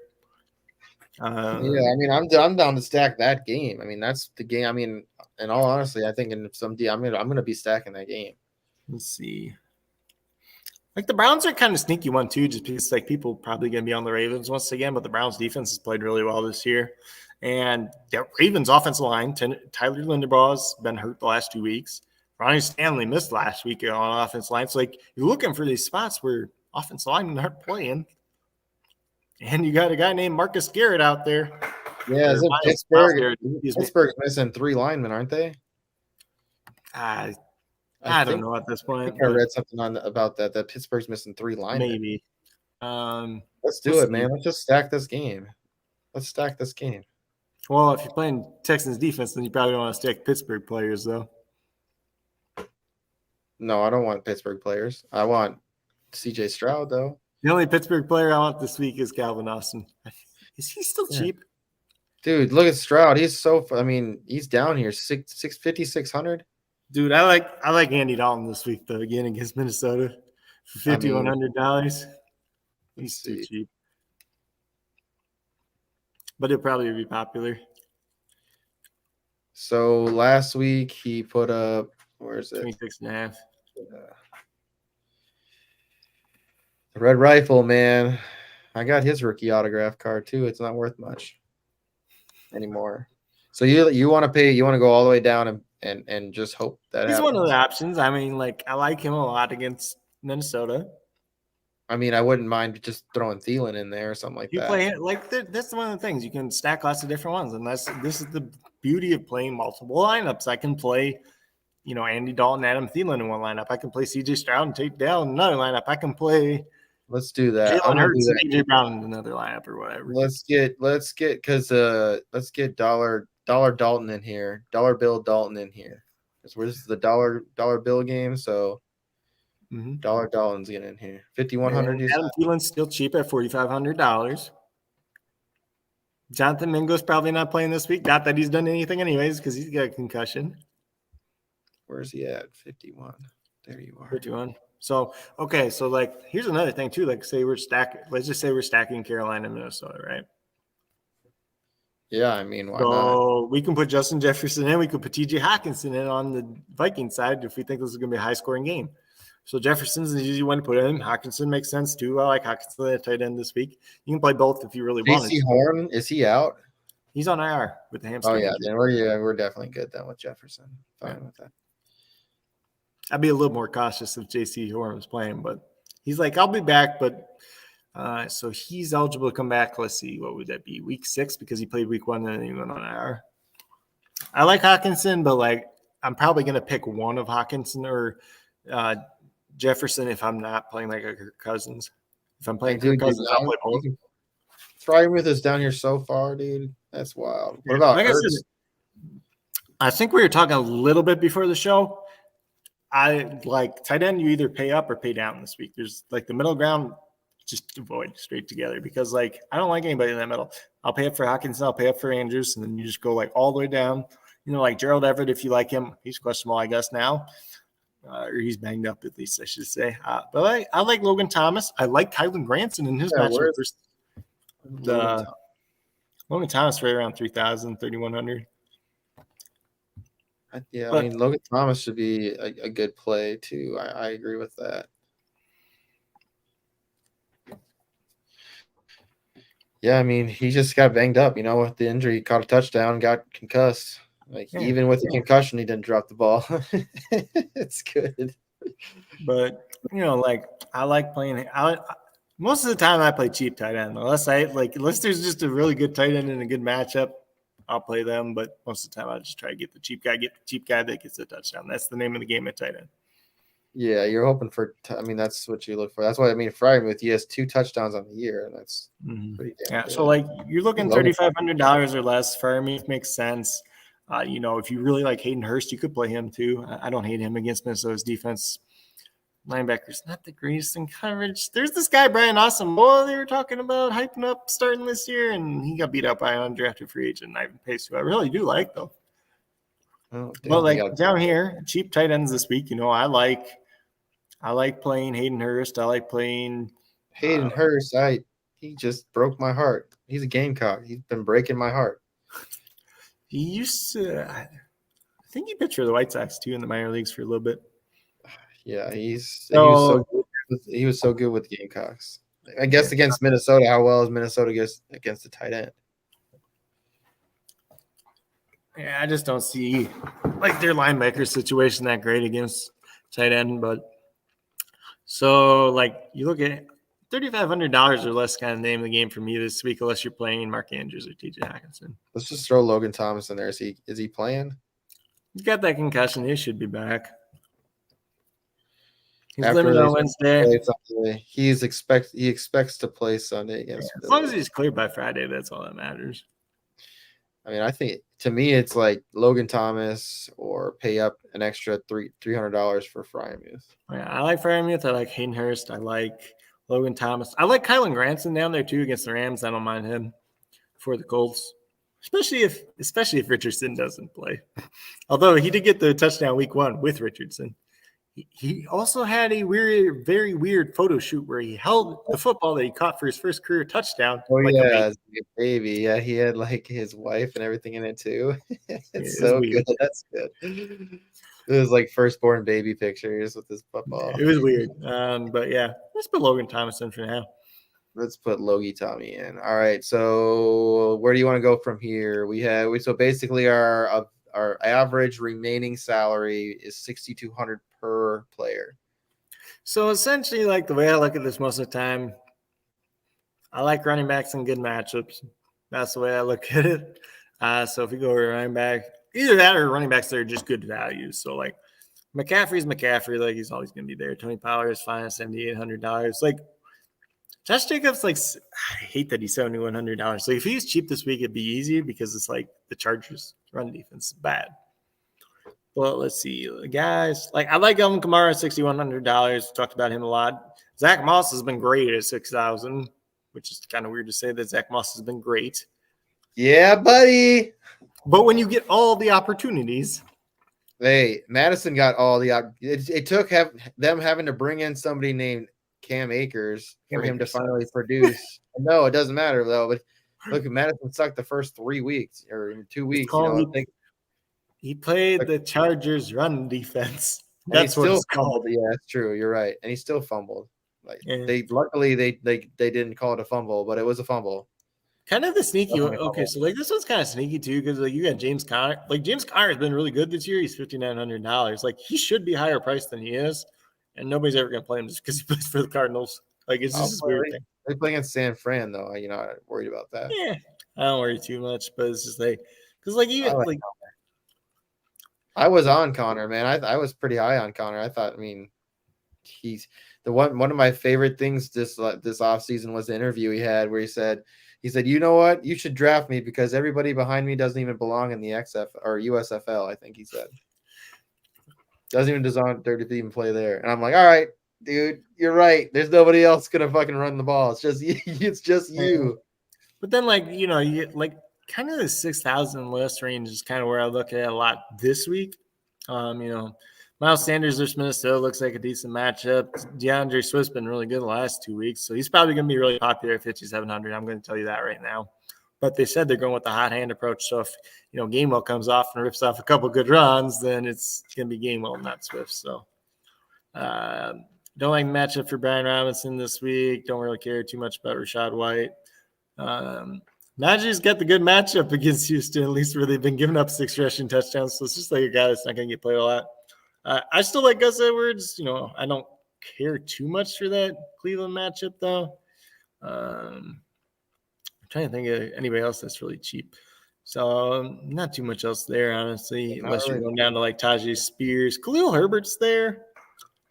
[SPEAKER 1] Yeah, I mean, I'm down to stack that game. I mean, that's the game. I mean, in all honesty, I think in some I'm gonna be stacking that game.
[SPEAKER 2] Let's see. Like the Browns are kind of sneaky one too, just because like people probably gonna be on the Ravens once again, but the Browns defense has played really well this year. And the Ravens offensive line, Tyler Linderbaugh been hurt the last 2 weeks. Ronnie Stanley missed last week on offensive line. So like you're looking for these spots where offensive linemen aren't playing. And you got a guy named Marcus Garrett out there.
[SPEAKER 1] Yeah, is it Pittsburgh? Pittsburgh's missing 3 linemen, aren't they?
[SPEAKER 2] I don't know at this point.
[SPEAKER 1] I read something about that Pittsburgh's missing 3 linemen.
[SPEAKER 2] Maybe.
[SPEAKER 1] Let's do it, man. Let's just stack this game.
[SPEAKER 2] Well, if you're playing Texans defense, then you probably don't want to stack Pittsburgh players, though.
[SPEAKER 1] No, I don't want Pittsburgh players. I want CJ Stroud, though.
[SPEAKER 2] The only Pittsburgh player I want this week is Calvin Austin. Is he still cheap?
[SPEAKER 1] Dude, look at Stroud. He's he's down here, 650, 600.
[SPEAKER 2] Dude, I like Andy Dalton this week, though, again against Minnesota for $5,100. He's too cheap. But it'll probably be popular.
[SPEAKER 1] So last week he put up, where is it?
[SPEAKER 2] 26.5.
[SPEAKER 1] The Red Rifle, man. I got his rookie autograph card too. It's not worth much anymore. So you want to go all the way down and just hope that
[SPEAKER 2] he's
[SPEAKER 1] happens.
[SPEAKER 2] One of the options. I mean, like I like him a lot against Minnesota.
[SPEAKER 1] I mean, I wouldn't mind just throwing Thielen in there or something like that.
[SPEAKER 2] Play like that's one of the things you can stack lots of different ones, and this is the beauty of playing multiple lineups. I can play, Andy Dalton, Adam Thielen in one lineup. I can play CJ Stroud and Tate Dale in another lineup. I can play.
[SPEAKER 1] Let's do that.
[SPEAKER 2] Jalen Hurts and AJ Brown in another lineup or whatever.
[SPEAKER 1] Let's get dollar Dalton in here, dollar bill Dalton in here. This is the dollar bill game, so. Dollar Dalton's getting in here. $5,100.
[SPEAKER 2] Adam Thielen's still cheap at $4,500. Jonathan Mingo's probably not playing this week. Not that he's done anything anyways, because he's got a concussion.
[SPEAKER 1] Where's he at? 51. There you are.
[SPEAKER 2] 51. So, okay. So, like, here's another thing, too. Like, say we're stacking. Let's just say we're stacking Carolina and Minnesota, right?
[SPEAKER 1] Yeah, I mean, why not?
[SPEAKER 2] So, we can put Justin Jefferson in. We could put TJ Hawkinson in on the Viking side if we think this is going to be a high-scoring game. So, Jefferson's the easy one to put in. Hawkinson makes sense, too. I like Hawkinson at tight end this week. You can play both if you really want
[SPEAKER 1] JC
[SPEAKER 2] to.
[SPEAKER 1] Horn, is he out?
[SPEAKER 2] He's on IR with the
[SPEAKER 1] Oh,
[SPEAKER 2] hamstring
[SPEAKER 1] yeah.
[SPEAKER 2] injury.
[SPEAKER 1] Then we're definitely good then with Jefferson. Fine with that.
[SPEAKER 2] I'd be a little more cautious if JC Horn was playing, but he's like, I'll be back. But so he's eligible to come back. Let's see, what would that be? Week 6 because he played week 1 and then he went on IR. I like Hawkinson, but like I'm probably going to pick one of Hawkinson or Jefferson if I'm not playing like a Kirk Cousins. If I'm playing Kirk Cousins, I'll play both.
[SPEAKER 1] Frymuth is down here so far, dude. That's wild. What about
[SPEAKER 2] like
[SPEAKER 1] Ertz?
[SPEAKER 2] I think we were talking a little bit before the show. I like tight end, you either pay up or pay down this week. There's like the middle ground, just avoid straight together because like I don't like anybody in that middle. I'll pay up for Hawkinson, I'll pay up for Andrews, and then you just go like all the way down. You know, like Gerald Everett, if you like him, he's questionable, I guess, now. Or he's banged up at least, I should say. But I like Logan Thomas. I like Kylan Granson in his matchup. Logan Thomas right around 3,000, 3,100.
[SPEAKER 1] Yeah, I mean, Logan Thomas should be a good play, too. I agree with that. Yeah, I mean, he just got banged up, with the injury. He caught a touchdown, got concussed. Even with the concussion, he didn't drop the ball. It's good.
[SPEAKER 2] But, I like playing – most of the time I play cheap tight end. Unless there's just a really good tight end and a good matchup, I'll play them, but most of the time I just try to get the cheap guy that gets the touchdown. That's the name of the game at tight end.
[SPEAKER 1] Yeah, you're hoping for that's what you look for. That's why Frymuth, he has 2 touchdowns on the year, and that's pretty damn good.
[SPEAKER 2] So you're looking $3,500 or less. Frymuth makes sense. If you really like Hayden Hurst, you could play him too. I don't hate him against Minnesota's defense. Linebackers not the greatest in coverage. There's this guy, Brian Awesome. They were talking about hyping up starting this year, and he got beat out by an undrafted free agent, Ivan Pace, who I really do like, though. Down here, cheap tight ends this week, I like playing Hayden Hurst. I like playing
[SPEAKER 1] Hayden Hurst. He just broke my heart. He's a Gamecock. He's been breaking my heart.
[SPEAKER 2] He used to, I think he pitched for the White Sox too in the minor leagues for a little bit.
[SPEAKER 1] Yeah, he was so good with Gamecocks. I guess against Minnesota, how well is Minnesota against the tight end?
[SPEAKER 2] Yeah, I just don't see their linebacker situation that great against tight end. But so you look at $3,500 or less kind of name of the game for me this week, unless you're playing Mark Andrews or TJ Hawkinson.
[SPEAKER 1] Let's just throw Logan Thomas in there. Is he playing?
[SPEAKER 2] He's got that concussion. He should be back. He's limited on Wednesday.
[SPEAKER 1] He expects to play Sunday against.
[SPEAKER 2] As long as he's cleared by Friday, that's all that matters.
[SPEAKER 1] I mean, I think to me it's like Logan Thomas or pay up an extra $300 for Frymuth.
[SPEAKER 2] Yeah, I like Frymuth. I like Hayden Hurst. I like Logan Thomas. I like Kylan Granson down there too against the Rams. I don't mind him for the Colts, especially if Richardson doesn't play. Although he did get the touchdown week 1 with Richardson. He also had a very weird photo shoot where he held the football that he caught for his first career touchdown.
[SPEAKER 1] Oh, a baby. Yeah, he had his wife and everything in it too. It's so good. That's good. It was firstborn baby pictures with this football.
[SPEAKER 2] It was weird. But yeah, let's put Logan Thomas in for now.
[SPEAKER 1] Let's put Logie Tommy in. All right. So where do you want to go from here? So basically our average remaining salary is $6,200 per player.
[SPEAKER 2] So essentially, the way I look at this most of the time, I like running backs in good matchups. That's the way I look at it. So if we go over running back, either that or running backs that are just good value. So McCaffrey's McCaffrey, he's always going to be there. Tony Pollard is fine at $7,800. Josh Jacobs, I hate that he's $7,100. If he's cheap this week, it'd be easier because it's the Chargers run defense is bad. Well, let's see, guys. I like Alvin Kamara at $6,100. Talked about him a lot. Zach Moss has been great at $6,000, which is kind of weird to say that Zach Moss has been great.
[SPEAKER 1] Yeah, buddy.
[SPEAKER 2] But when you get all the opportunities,
[SPEAKER 1] Hey, Madison got all the. It took them having to bring in somebody named Cam Akers for him to finally produce. No, it doesn't matter though. But look, Madison sucked the first 3 weeks or 2 weeks. You know,
[SPEAKER 2] he played the Chargers' run defense.
[SPEAKER 1] and he
[SPEAKER 2] That's what
[SPEAKER 1] still
[SPEAKER 2] it's called.
[SPEAKER 1] fumbled. Yeah, that's true. You're right. And he still fumbled. Like
[SPEAKER 2] Yeah.
[SPEAKER 1] they didn't call it a fumble, but it was a fumble.
[SPEAKER 2] Kind of the sneaky. Okay, so like this one's kind of sneaky too because like you got James Conner. Like James Conner has been really good this year. He's $5,900. Like he should be higher priced than he is, and nobody's ever gonna play him just because he plays for the Cardinals. Like it's just this weird thing.
[SPEAKER 1] They play against San Fran though. You know, I'm worried about that.
[SPEAKER 2] Yeah, I don't worry too much, but it's just like because like even like
[SPEAKER 1] I was on Connor, man. I was pretty high on Connor. I thought, I mean, he's the one of my favorite things this offseason was the interview he had where he said, you know what? You should draft me because everybody behind me doesn't even belong in the XF or USFL, I think he said. Doesn't even deserve to even play there. And I'm like, all right, dude, you're right. There's nobody else gonna fucking run the ball. It's just it's just you.
[SPEAKER 2] But then like, you know, you like kind of the 6,000 list range is kind of where I look at a lot this week. You know, Miles Sanders versus Minnesota looks like a decent matchup. DeAndre Swift's been really good the last 2 weeks, so he's probably going to be really popular at 5,700. I'm going to tell you that right now. But they said they're going with the hot hand approach. So if, you know, Gainwell comes off and rips off a couple good runs, then it's going to be Gainwell, not Swift. So don't like matchup for Brian Robinson this week. Don't really care too much about Rachaad White. Najee's got the good matchup against Houston, at least where they've been giving up 6 rushing touchdowns. So it's just like a guy that's not going to get played a lot. I still like Gus Edwards. You know, I don't care too much for that Cleveland matchup, though. I'm trying to think of anybody else that's really cheap. So not too much else there, honestly, unless you're going down to like Tajay Spears. Khalil Herbert's there.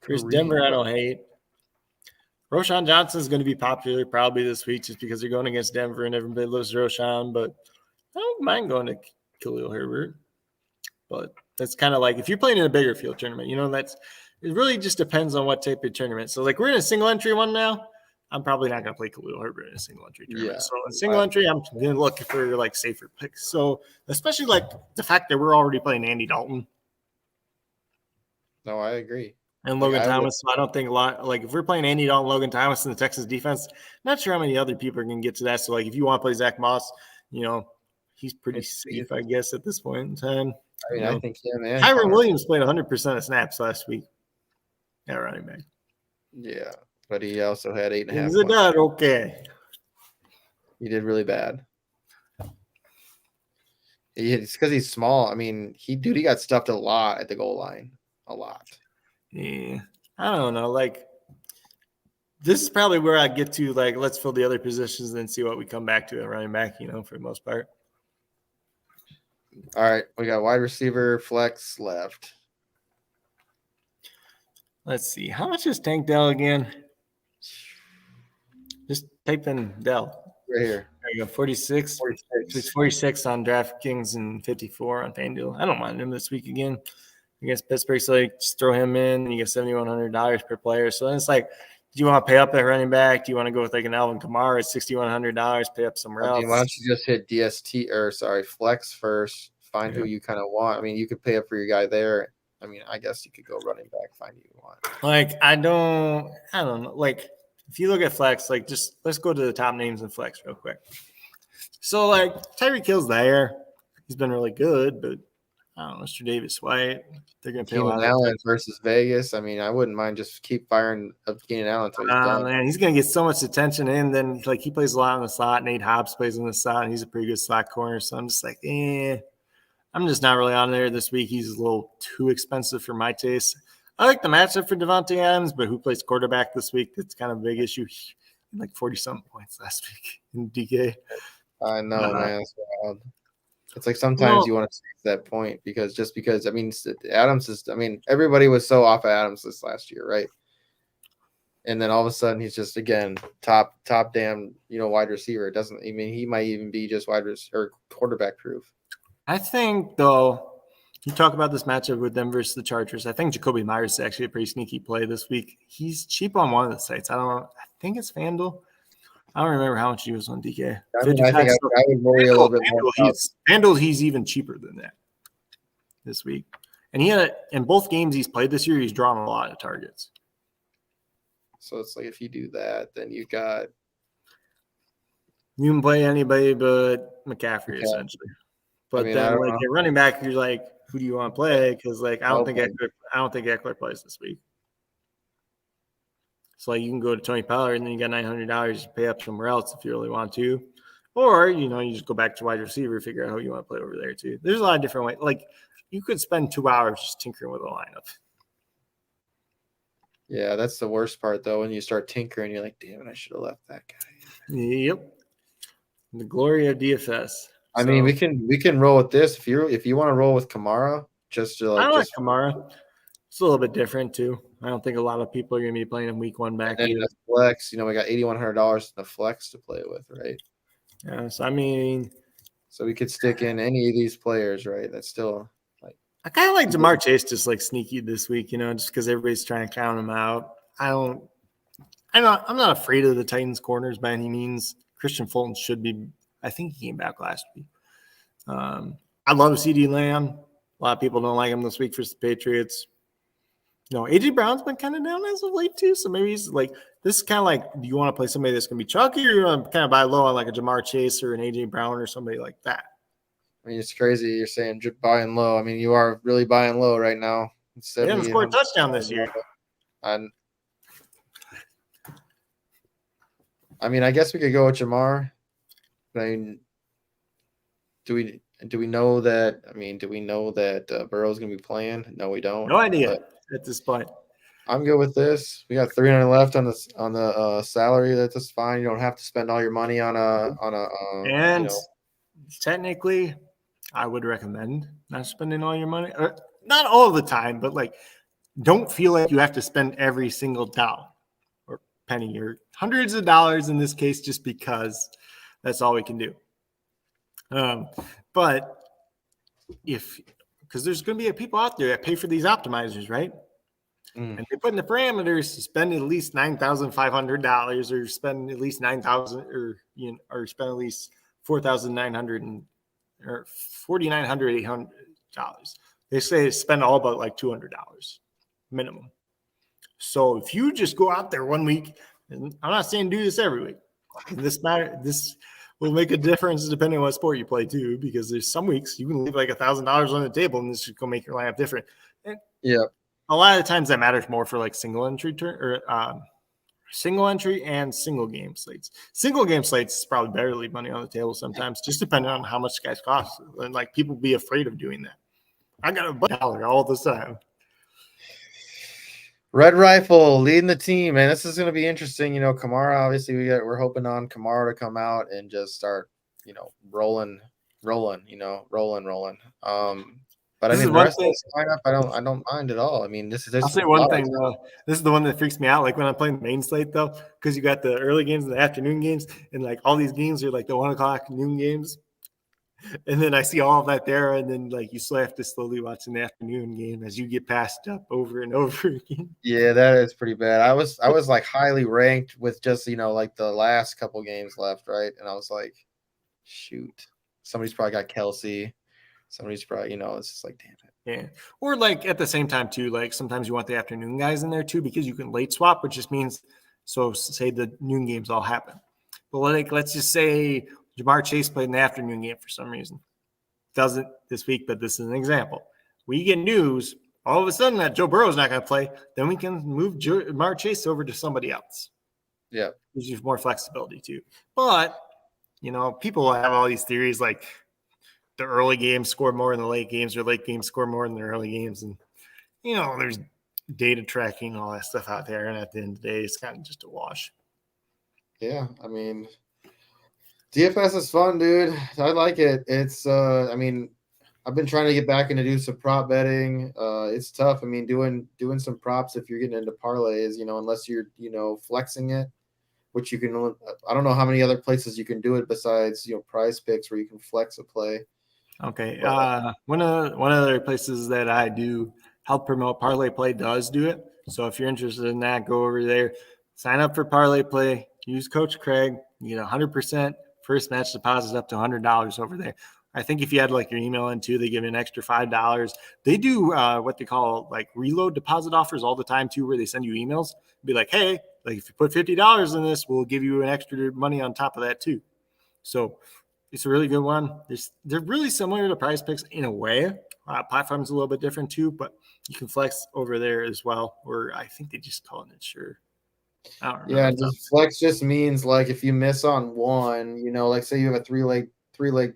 [SPEAKER 2] There's Denver I don't hate. Roschon Johnson is going to be popular probably this week just because they're going against Denver and everybody loves Roschon, but I don't mind going to Khalil Herbert. But that's kind of like if you're playing in a bigger field tournament, you know, it really just depends on what type of tournament. So like we're in a single entry one now. I'm probably not going to play Khalil Herbert in a single entry tournament. Yeah, so in single entry, I'm going to look for like safer picks. So especially like the fact that we're already playing Andy Dalton.
[SPEAKER 1] No, I agree.
[SPEAKER 2] And Logan Thomas. So I don't think a lot like if we're playing Andy Dalton, Logan Thomas in the Texas defense, not sure how many other people are going to get to that. So like if you want to play Zach Moss, you know, he's pretty safe, I guess, at this point in time.
[SPEAKER 1] I mean, I think him and
[SPEAKER 2] Kyron Williams played 100% of snaps last week. Yeah, running back.
[SPEAKER 1] Yeah, but he also had 8.5.
[SPEAKER 2] Is it not okay?
[SPEAKER 1] He did really bad. It's because he's small. I mean, he got stuffed a lot at the goal line. A lot.
[SPEAKER 2] Yeah, I don't know. Like, this is probably where I get to, like, let's fill the other positions and then see what we come back to at running back, you know, for the most part.
[SPEAKER 1] All right, we got wide receiver, flex left.
[SPEAKER 2] Let's see. How much is Tank Dell again? Just type in Dell.
[SPEAKER 1] Right here.
[SPEAKER 2] There you go, 46. 46 on DraftKings and 54 on FanDuel. I don't mind him this week again against Pittsburgh. So like, just throw him in and you get $7,100 per player. So then it's like, do you want to pay up at running back? Do you want to go with like an Alvin Kamara at $6,100, pay up somewhere else?
[SPEAKER 1] Why don't you just hit flex first, find who you kind of want. I mean, you could pay up for your guy there. I mean, I guess you could go running back, find who you want.
[SPEAKER 2] Like, I don't know. Like, if you look at flex, like, just let's go to the top names in flex real quick. So, like, Tyreek Hill's there. He's been really good, but I don't know, Mr. Davis White. They're going to pay a lot.
[SPEAKER 1] Allen versus Vegas. I mean, I wouldn't mind just keep firing up Keenan Allen until he's done.
[SPEAKER 2] Man, he's going to get so much attention, and then like he plays a lot in the slot. Nate Hobbs plays in the slot, and he's a pretty good slot corner. So I'm just like, I'm just not really on there this week. He's a little too expensive for my taste. I like the matchup for Devontae Adams, but who plays quarterback this week? That's kind of a big issue. Like 40-something points last week in DK.
[SPEAKER 1] I know, man. It's wild. It's like sometimes you want to take that point because I mean, Adams is, I mean, everybody was so off of Adams this last year, right? And then all of a sudden he's just, again, top damn, wide receiver. It doesn't, I mean, he might even be just wide receiver or quarterback proof.
[SPEAKER 2] I think, though, you talk about this matchup with them versus the Chargers. I think Jacoby Myers is actually a pretty sneaky play this week. He's cheap on one of the sites. I think it's FanDuel. I don't remember how much he was on DK.
[SPEAKER 1] I mean, I think I would worry a little bit more about
[SPEAKER 2] FanDuel, he's even cheaper than that this week. And he had in both games he's played this year, he's drawn a lot of targets.
[SPEAKER 1] So it's like if you do that, then you can
[SPEAKER 2] play anybody but McCaffrey essentially. But I mean, then like your running back, you're like, who do you want to play? Because like I don't think Eckler plays this week. So like you can go to Tony Pollard and then you got $900 to pay up somewhere else if you really want to. Or, you just go back to wide receiver, figure out how you want to play over there too. There's a lot of different ways. Like you could spend 2 hours just tinkering with a lineup.
[SPEAKER 1] Yeah, that's the worst part though. When you start tinkering, you're like, damn it, I should have left that guy.
[SPEAKER 2] Yep. The glory of DFS.
[SPEAKER 1] I mean, we can roll with this if you want to roll with Kamara, just to like
[SPEAKER 2] I like Kamara. It's a little bit different too. I don't think a lot of people are going to be playing in week 1 back.
[SPEAKER 1] And then flex, we got $8,100 in the flex to play with, right?
[SPEAKER 2] Yeah, so I mean,
[SPEAKER 1] so we could stick in any of these players, right? That's still like
[SPEAKER 2] I kind of like Jamar Chase just like sneaky this week, just because everybody's trying to count him out. I'm not afraid of the Titans corners by any means. Christian Fulton should be. I think he came back last week. I love CeeDee Lamb. A lot of people don't like him this week for the Patriots. AJ Brown's been kind of down as of late too. So maybe he's like, this is kind of like, do you want to play somebody that's going to be chalky, or you want to kind of buy low on like a Jamar Chase or an AJ Brown or somebody like that?
[SPEAKER 1] I mean, it's crazy. You're saying buying low. I mean, you are really buying low right now.
[SPEAKER 2] They haven't scored a touchdown this year.
[SPEAKER 1] I mean, I guess we could go with Jamar. I mean, do we know that? I mean, do we know that Burrow's going to be playing? No, we don't.
[SPEAKER 2] No idea at this point.
[SPEAKER 1] I'm good with this. We got 300 left on the salary. That's fine. You don't have to spend all your money on a.
[SPEAKER 2] And technically, I would recommend not spending all your money, or not all the time, but like, don't feel like you have to spend every single dollar or penny or hundreds of dollars in this case, just because that's all we can do. But because there's going to be people out there that pay for these optimizers, right? And they put in the parameters to spend at least $9,500 or spend at least $9,000 or spend at least $4,900 or $4,900, $800. They say spend all but like $200 minimum. So if you just go out there 1 week, and I'm not saying do this every week. This will make a difference depending on what sport you play too, because there's some weeks you can leave like $1,000 on the table and this is going to make your lineup different. And a lot of times that matters more for like single entry and single game slates. Single game slates is probably better to leave money on the table sometimes, just depending on how much guys cost. And like people be afraid of doing that. I got $1 all the time.
[SPEAKER 1] Red Rifle leading the team, man. This is going to be interesting. Kamara, obviously we're hoping on Kamara to come out and just start, rolling. But I mean, the rest of the lineup, I don't mind at all. I mean,
[SPEAKER 2] I'll say one thing though. This is the one that freaks me out. Like when I'm playing the main slate though, because you got the early games and the afternoon games, and like all these games are like the 1 o'clock noon games. And then I see all of that there, and then like you still have to slowly watch the afternoon game as you get passed up over and over again.
[SPEAKER 1] Yeah, that is pretty bad. I was like highly ranked with just like the last couple games left, right? And I was like, shoot, somebody's probably got Kelsey. Somebody's probably, it's just like, damn it.
[SPEAKER 2] Yeah. Or like at the same time too, like sometimes you want the afternoon guys in there too, because you can late swap, which just means, so say the noon games all happen. But like, let's just say Jamar Chase played in the afternoon game for some reason. Doesn't this week, but this is an example. We get news all of a sudden that Joe Burrow's not going to play, then we can move Jamar Chase over to somebody else.
[SPEAKER 1] Yeah.
[SPEAKER 2] Gives you more flexibility too. But, people have all these theories like the early games score more than the late games, or late games score more than the early games. And, there's data tracking, all that stuff out there. And at the end of the day, it's kind of just a wash.
[SPEAKER 1] Yeah. I mean, DFS is fun, dude. I like it. It's, I mean, I've been trying to get back into do some prop betting. It's tough. I mean, doing some props if you're getting into parlays, unless you're, flexing it, which you can. I don't know how many other places you can do it besides, Prize Picks where you can flex a play.
[SPEAKER 2] Okay. One of the other places that I do help promote Parlay Play does do it. So if you're interested in that, go over there, sign up for Parlay Play, use Coach Craig. You get 100% first match deposit up to $100 over there. I think if you had like your email in too, they give you an extra $5. They do what they call like reload deposit offers all the time too, where they send you emails, be like, hey, like if you put $50 in this, we'll give you an extra money on top of that too. So it's a really good one. They're really similar to Prize Picks in a way. Platform's a little bit different too, but you can flex over there as well. Or I think they just call it insure. I don't know.
[SPEAKER 1] Yeah, just flex just means like if you miss on one, like say you have a three leg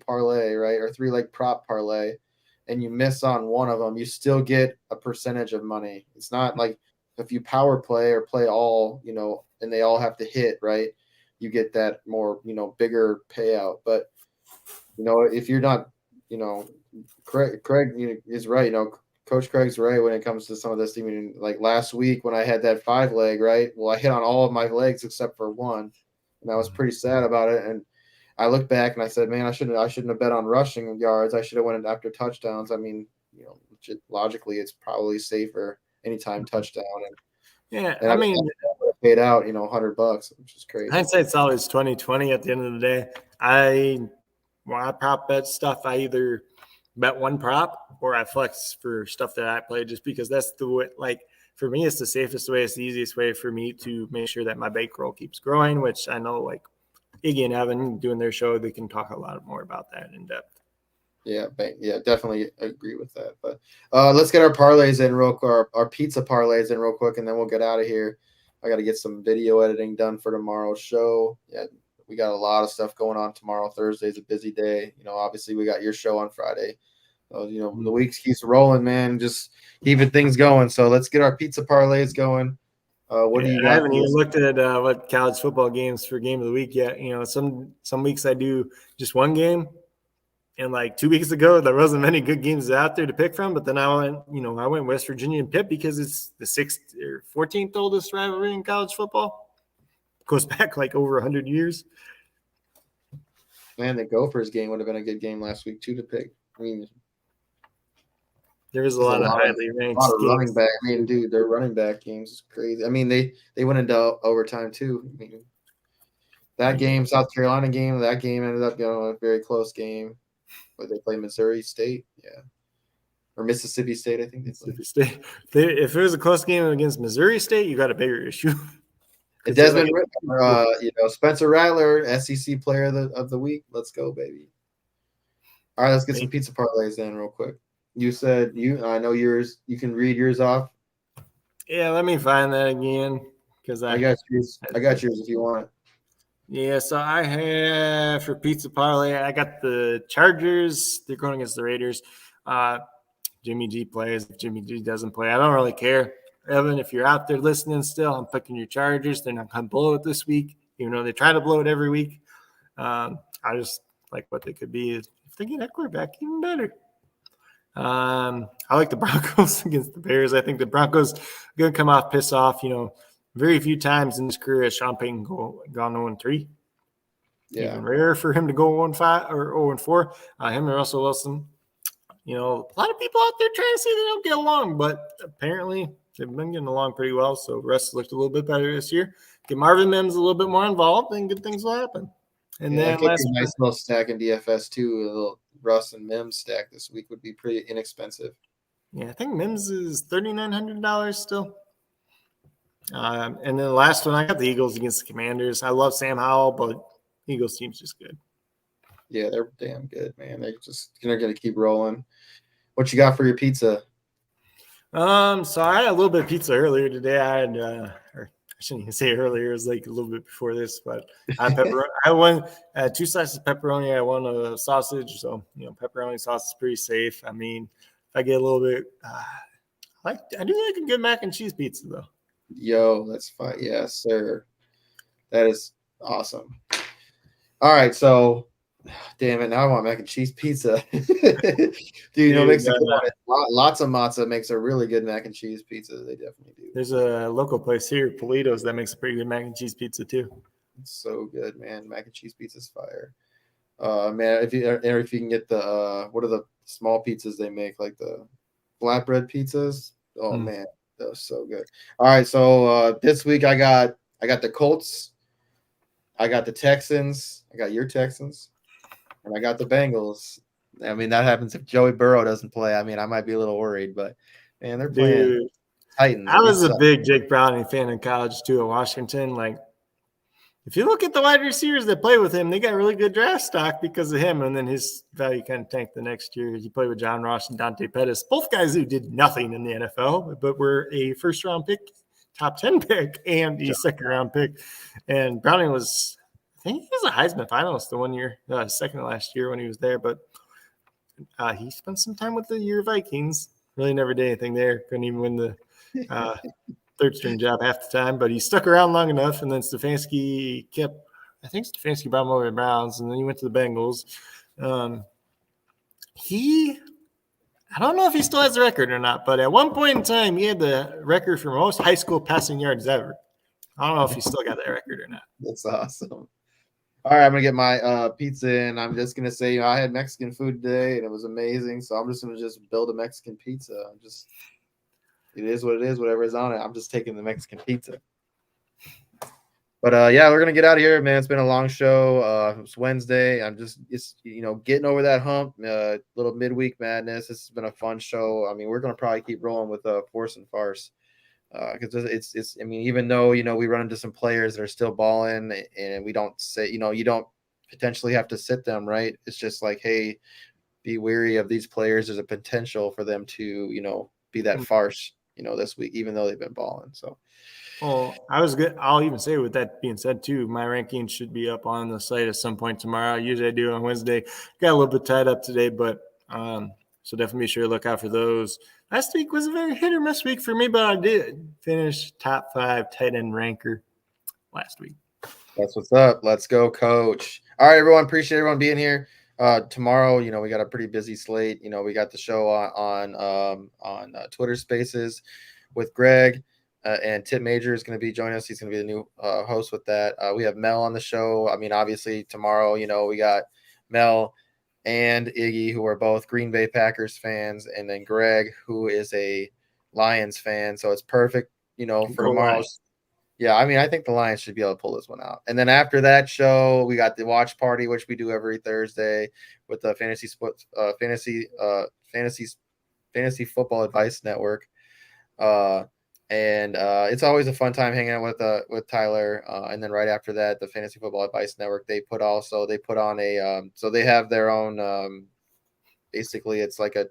[SPEAKER 1] parlay, right, or 3-leg prop parlay, and you miss on one of them, you still get a percentage of money. It's not like if you power play or play all, and they all have to hit, right, you get that more, bigger payout. But if you're not, Craig is right. Coach Craig's right when it comes to some of this. I mean, like last week when I had that 5-leg, right? Well, I hit on all of my legs except for one, and I was pretty sad about it. And I looked back and I said, man, I shouldn't have bet on rushing yards. I should have went after touchdowns. I mean, logically, it's probably safer anytime touchdown. And
[SPEAKER 2] I mean,
[SPEAKER 1] paid out, $100, which is crazy.
[SPEAKER 2] Hindsight's always 20/20 at the end of the day. When I prop bet stuff, I either bet one prop or I flex for stuff that I play, just because that's the way, like for me, it's the safest way. It's the easiest way for me to make sure that my bankroll keeps growing, which I know like Iggy and Evan doing their show, they can talk a lot more about that in depth.
[SPEAKER 1] Yeah, definitely agree with that. But let's get our parlays in real quick, our pizza parlays in real quick, and then we'll get out of here. I got to get some video editing done for tomorrow's show. Yeah, we got a lot of stuff going on tomorrow. Thursday's a busy day. Obviously we got your show on Friday. The week keeps rolling, man. Just keeping things going. So let's get our pizza parlays going. What do you got?
[SPEAKER 2] I haven't even looked at what college football games for game of the week yet. Some weeks I do just one game. And like 2 weeks ago, there wasn't many good games out there to pick from. But then I went West Virginia and Pitt because it's the 6th or 14th oldest rivalry in college football. Goes back like over 100 years.
[SPEAKER 1] Man, the Gophers game would have been a good game last week too to pick. I mean,
[SPEAKER 2] there was a lot of highly ranked
[SPEAKER 1] running back. I mean, dude, their running back games is crazy. I mean, they went into overtime too. I mean, that game, South Carolina game, that game ended up a very close game. But they play Missouri State, yeah, or Mississippi State. I think they play.
[SPEAKER 2] Mississippi State. If it was a close game against Missouri State, you got a bigger issue.
[SPEAKER 1] Desmond Ritter, Spencer Rattler, SEC Player of the Week. Let's go, baby. All right, let's get some pizza parlays in real quick. You said I know yours. You can read yours off.
[SPEAKER 2] Yeah, let me find that again because
[SPEAKER 1] I got yours. I got yours if you want.
[SPEAKER 2] Yeah, so I have for pizza parlay, I got the Chargers. They're going against the Raiders. Jimmy G plays. If Jimmy G doesn't play, I don't really care. Evan, if you're out there listening still, I'm picking your Chargers. They're not going to blow it this week, even though they try to blow it every week. I just like what they could be. If they get that quarterback, even better. I like the Broncos against the Bears. I think the Broncos are going to come off piss off. Very few times in his career has Sean Payton gone 0-3.
[SPEAKER 1] Yeah,
[SPEAKER 2] even rare for him to go 1-5 or 0-4. Him and Russell Wilson. A lot of people out there trying to say they don't get along, but apparently they've been getting along pretty well. So Russ looked a little bit better this year. Get Marvin Mims a little bit more involved, and good things will happen. And then
[SPEAKER 1] a nice little stack in DFS too. A little Russ and Mims stack this week would be pretty inexpensive.
[SPEAKER 2] Yeah, I think Mims is $3,900 still. And then the last one, I got the Eagles against the Commanders. I love Sam Howell, but Eagles team's just good.
[SPEAKER 1] Yeah, they're damn good, man. They're gonna keep rolling. What you got for your pizza?
[SPEAKER 2] So I had a little bit of pizza earlier today. I had, or I shouldn't even say earlier. It was like a little bit before this, but I had pepperoni. I won 2 slices of pepperoni. I won a sausage. So pepperoni sauce is pretty safe. I mean, if I get a little bit, I do like a good mac and cheese pizza though.
[SPEAKER 1] Yo, that's fine. Yes, sir. That is awesome. All right, so damn it, now I want mac and cheese pizza. Dude, makes a good one. Lots of Matzah makes a really good mac and cheese pizza. They definitely do.
[SPEAKER 2] There's a local place here, Polito's, that makes a pretty good mac and cheese pizza too.
[SPEAKER 1] It's so good, man. Mac and cheese pizza's fire. Man, if you can get the what are the small pizzas they make, like the flatbread pizzas? Oh man. That was so good. All right, so this week I got the Colts. I got the Texans. I got your Texans. And I got the Bengals. I mean, that happens if Joey Burrow doesn't play. I mean, I might be a little worried, but man, they're playing
[SPEAKER 2] Dude,
[SPEAKER 1] Titans,
[SPEAKER 2] I
[SPEAKER 1] and they
[SPEAKER 2] was a
[SPEAKER 1] suck.
[SPEAKER 2] big Jake Browning fan in college too at Washington. Like, if you look at the wide receivers that play with him, they got really good draft stock because of him. And then his value kind of tanked the next year. He played with John Ross and Dante Pettis, both guys who did nothing in the NFL, but were a first round pick, top 10 pick, and a second round pick. And Browning was, I think he was a Heisman finalist the one year, second to last year when he was there. But he spent some time with the Vikings. Really never did anything there. Couldn't even win the third string job half the time, but he stuck around long enough. And then Stefanski brought him over to the Browns, and then he went to the Bengals. I don't know if he still has the record or not, but at one point in time, he had the record for most high school passing yards ever. I don't know if he still got that record or not.
[SPEAKER 1] That's awesome. All right, I'm gonna get my pizza in. I'm just gonna say, I had Mexican food today and it was amazing. So I'm just gonna build a Mexican pizza. It is what it is, whatever is on it. I'm just taking the Mexican pizza. But yeah, we're gonna get out of here, man. It's been a long show. It's Wednesday. I'm just getting over that hump. Little midweek madness. This has been a fun show. I mean, we're gonna probably keep rolling with Force and Farce. Because it's I mean, even though we run into some players that are still balling, and we don't say you don't potentially have to sit them, right? It's just like, hey, be wary of these players. There's a potential for them to be that farce this week, even though they've been balling. So
[SPEAKER 2] well, I was good. I'll even say, with that being said too, my rankings should be up on the site at some point tomorrow. Usually I do on Wednesday. Got a little bit tied up today, but so definitely be sure to look out for those. Last week was a very hit or miss week for me, but I did finish top 5 tight end ranker last week.
[SPEAKER 1] That's what's up. Let's go, coach. All right, everyone. Appreciate everyone being here. Tomorrow, we got a pretty busy slate. We got the show on Twitter Spaces with Greg, and Tip Major is going to be joining us. He's going to be the new host with that. We have Mel on the show. I mean, obviously tomorrow, we got Mel and Iggy, who are both Green Bay Packers fans, and then Greg, who is a Lions fan. So it's perfect, for tomorrow's. Yeah, I mean, I think the Lions should be able to pull this one out. And then after that show, we got the watch party, which we do every Thursday with the fantasy football advice network. And it's always a fun time hanging out with Tyler. And then right after that, the Fantasy Football Advice Network, they put on so they have their own, basically it's like a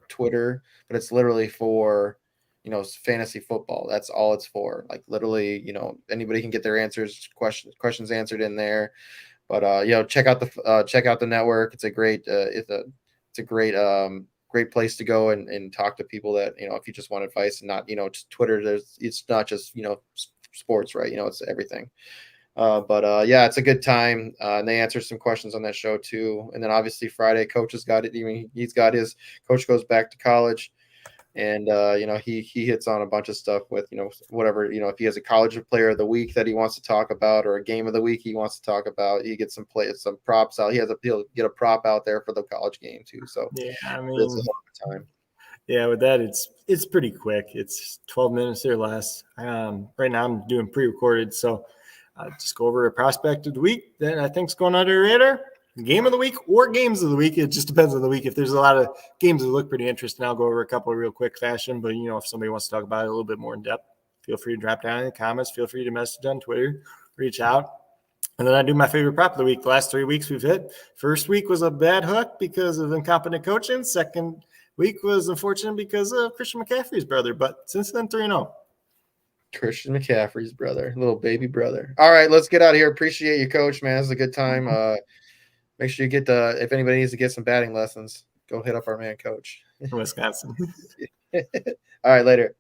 [SPEAKER 1] Twitter, but it's literally for fantasy football. That's all it's for. Like, literally, anybody can get their questions answered in there. But check out the network. It's a great great place to go and talk to people that if you just want advice and not Twitter. It's not just sports, right? It's everything. But yeah, it's a good time. And they answer some questions on that show too. And then obviously Friday, Coach has got it. He's got his Coach goes back to college. And he hits on a bunch of stuff with whatever if he has a college player of the week that he wants to talk about, or a game of the week he wants to talk about, he gets some props out. He'll get a prop out there for the college game too. So
[SPEAKER 2] yeah, I mean,
[SPEAKER 1] it's a hell of a time.
[SPEAKER 2] Yeah, with that, it's pretty quick. It's 12 minutes or less. Right now I'm doing pre-recorded, so just go over a prospect of the week that I think's going under the radar. Game of the week or games of the week. It just depends on the week. If there's a lot of games that look pretty interesting, I'll go over a couple of real quick fashion. But, if somebody wants to talk about it a little bit more in depth, feel free to drop down in the comments. Feel free to message on Twitter, reach out. And then I do my favorite prop of the week. The last 3 weeks we've hit. First week was a bad hook because of incompetent coaching. Second week was unfortunate because of Christian McCaffrey's brother. But since then, 3-0.
[SPEAKER 1] Christian McCaffrey's brother, little baby brother. All right, let's get out of here. Appreciate you, Coach, man. It's a good time. Make sure you get if anybody needs to get some batting lessons, go hit up our man, Coach.
[SPEAKER 2] Wisconsin.
[SPEAKER 1] All right, later.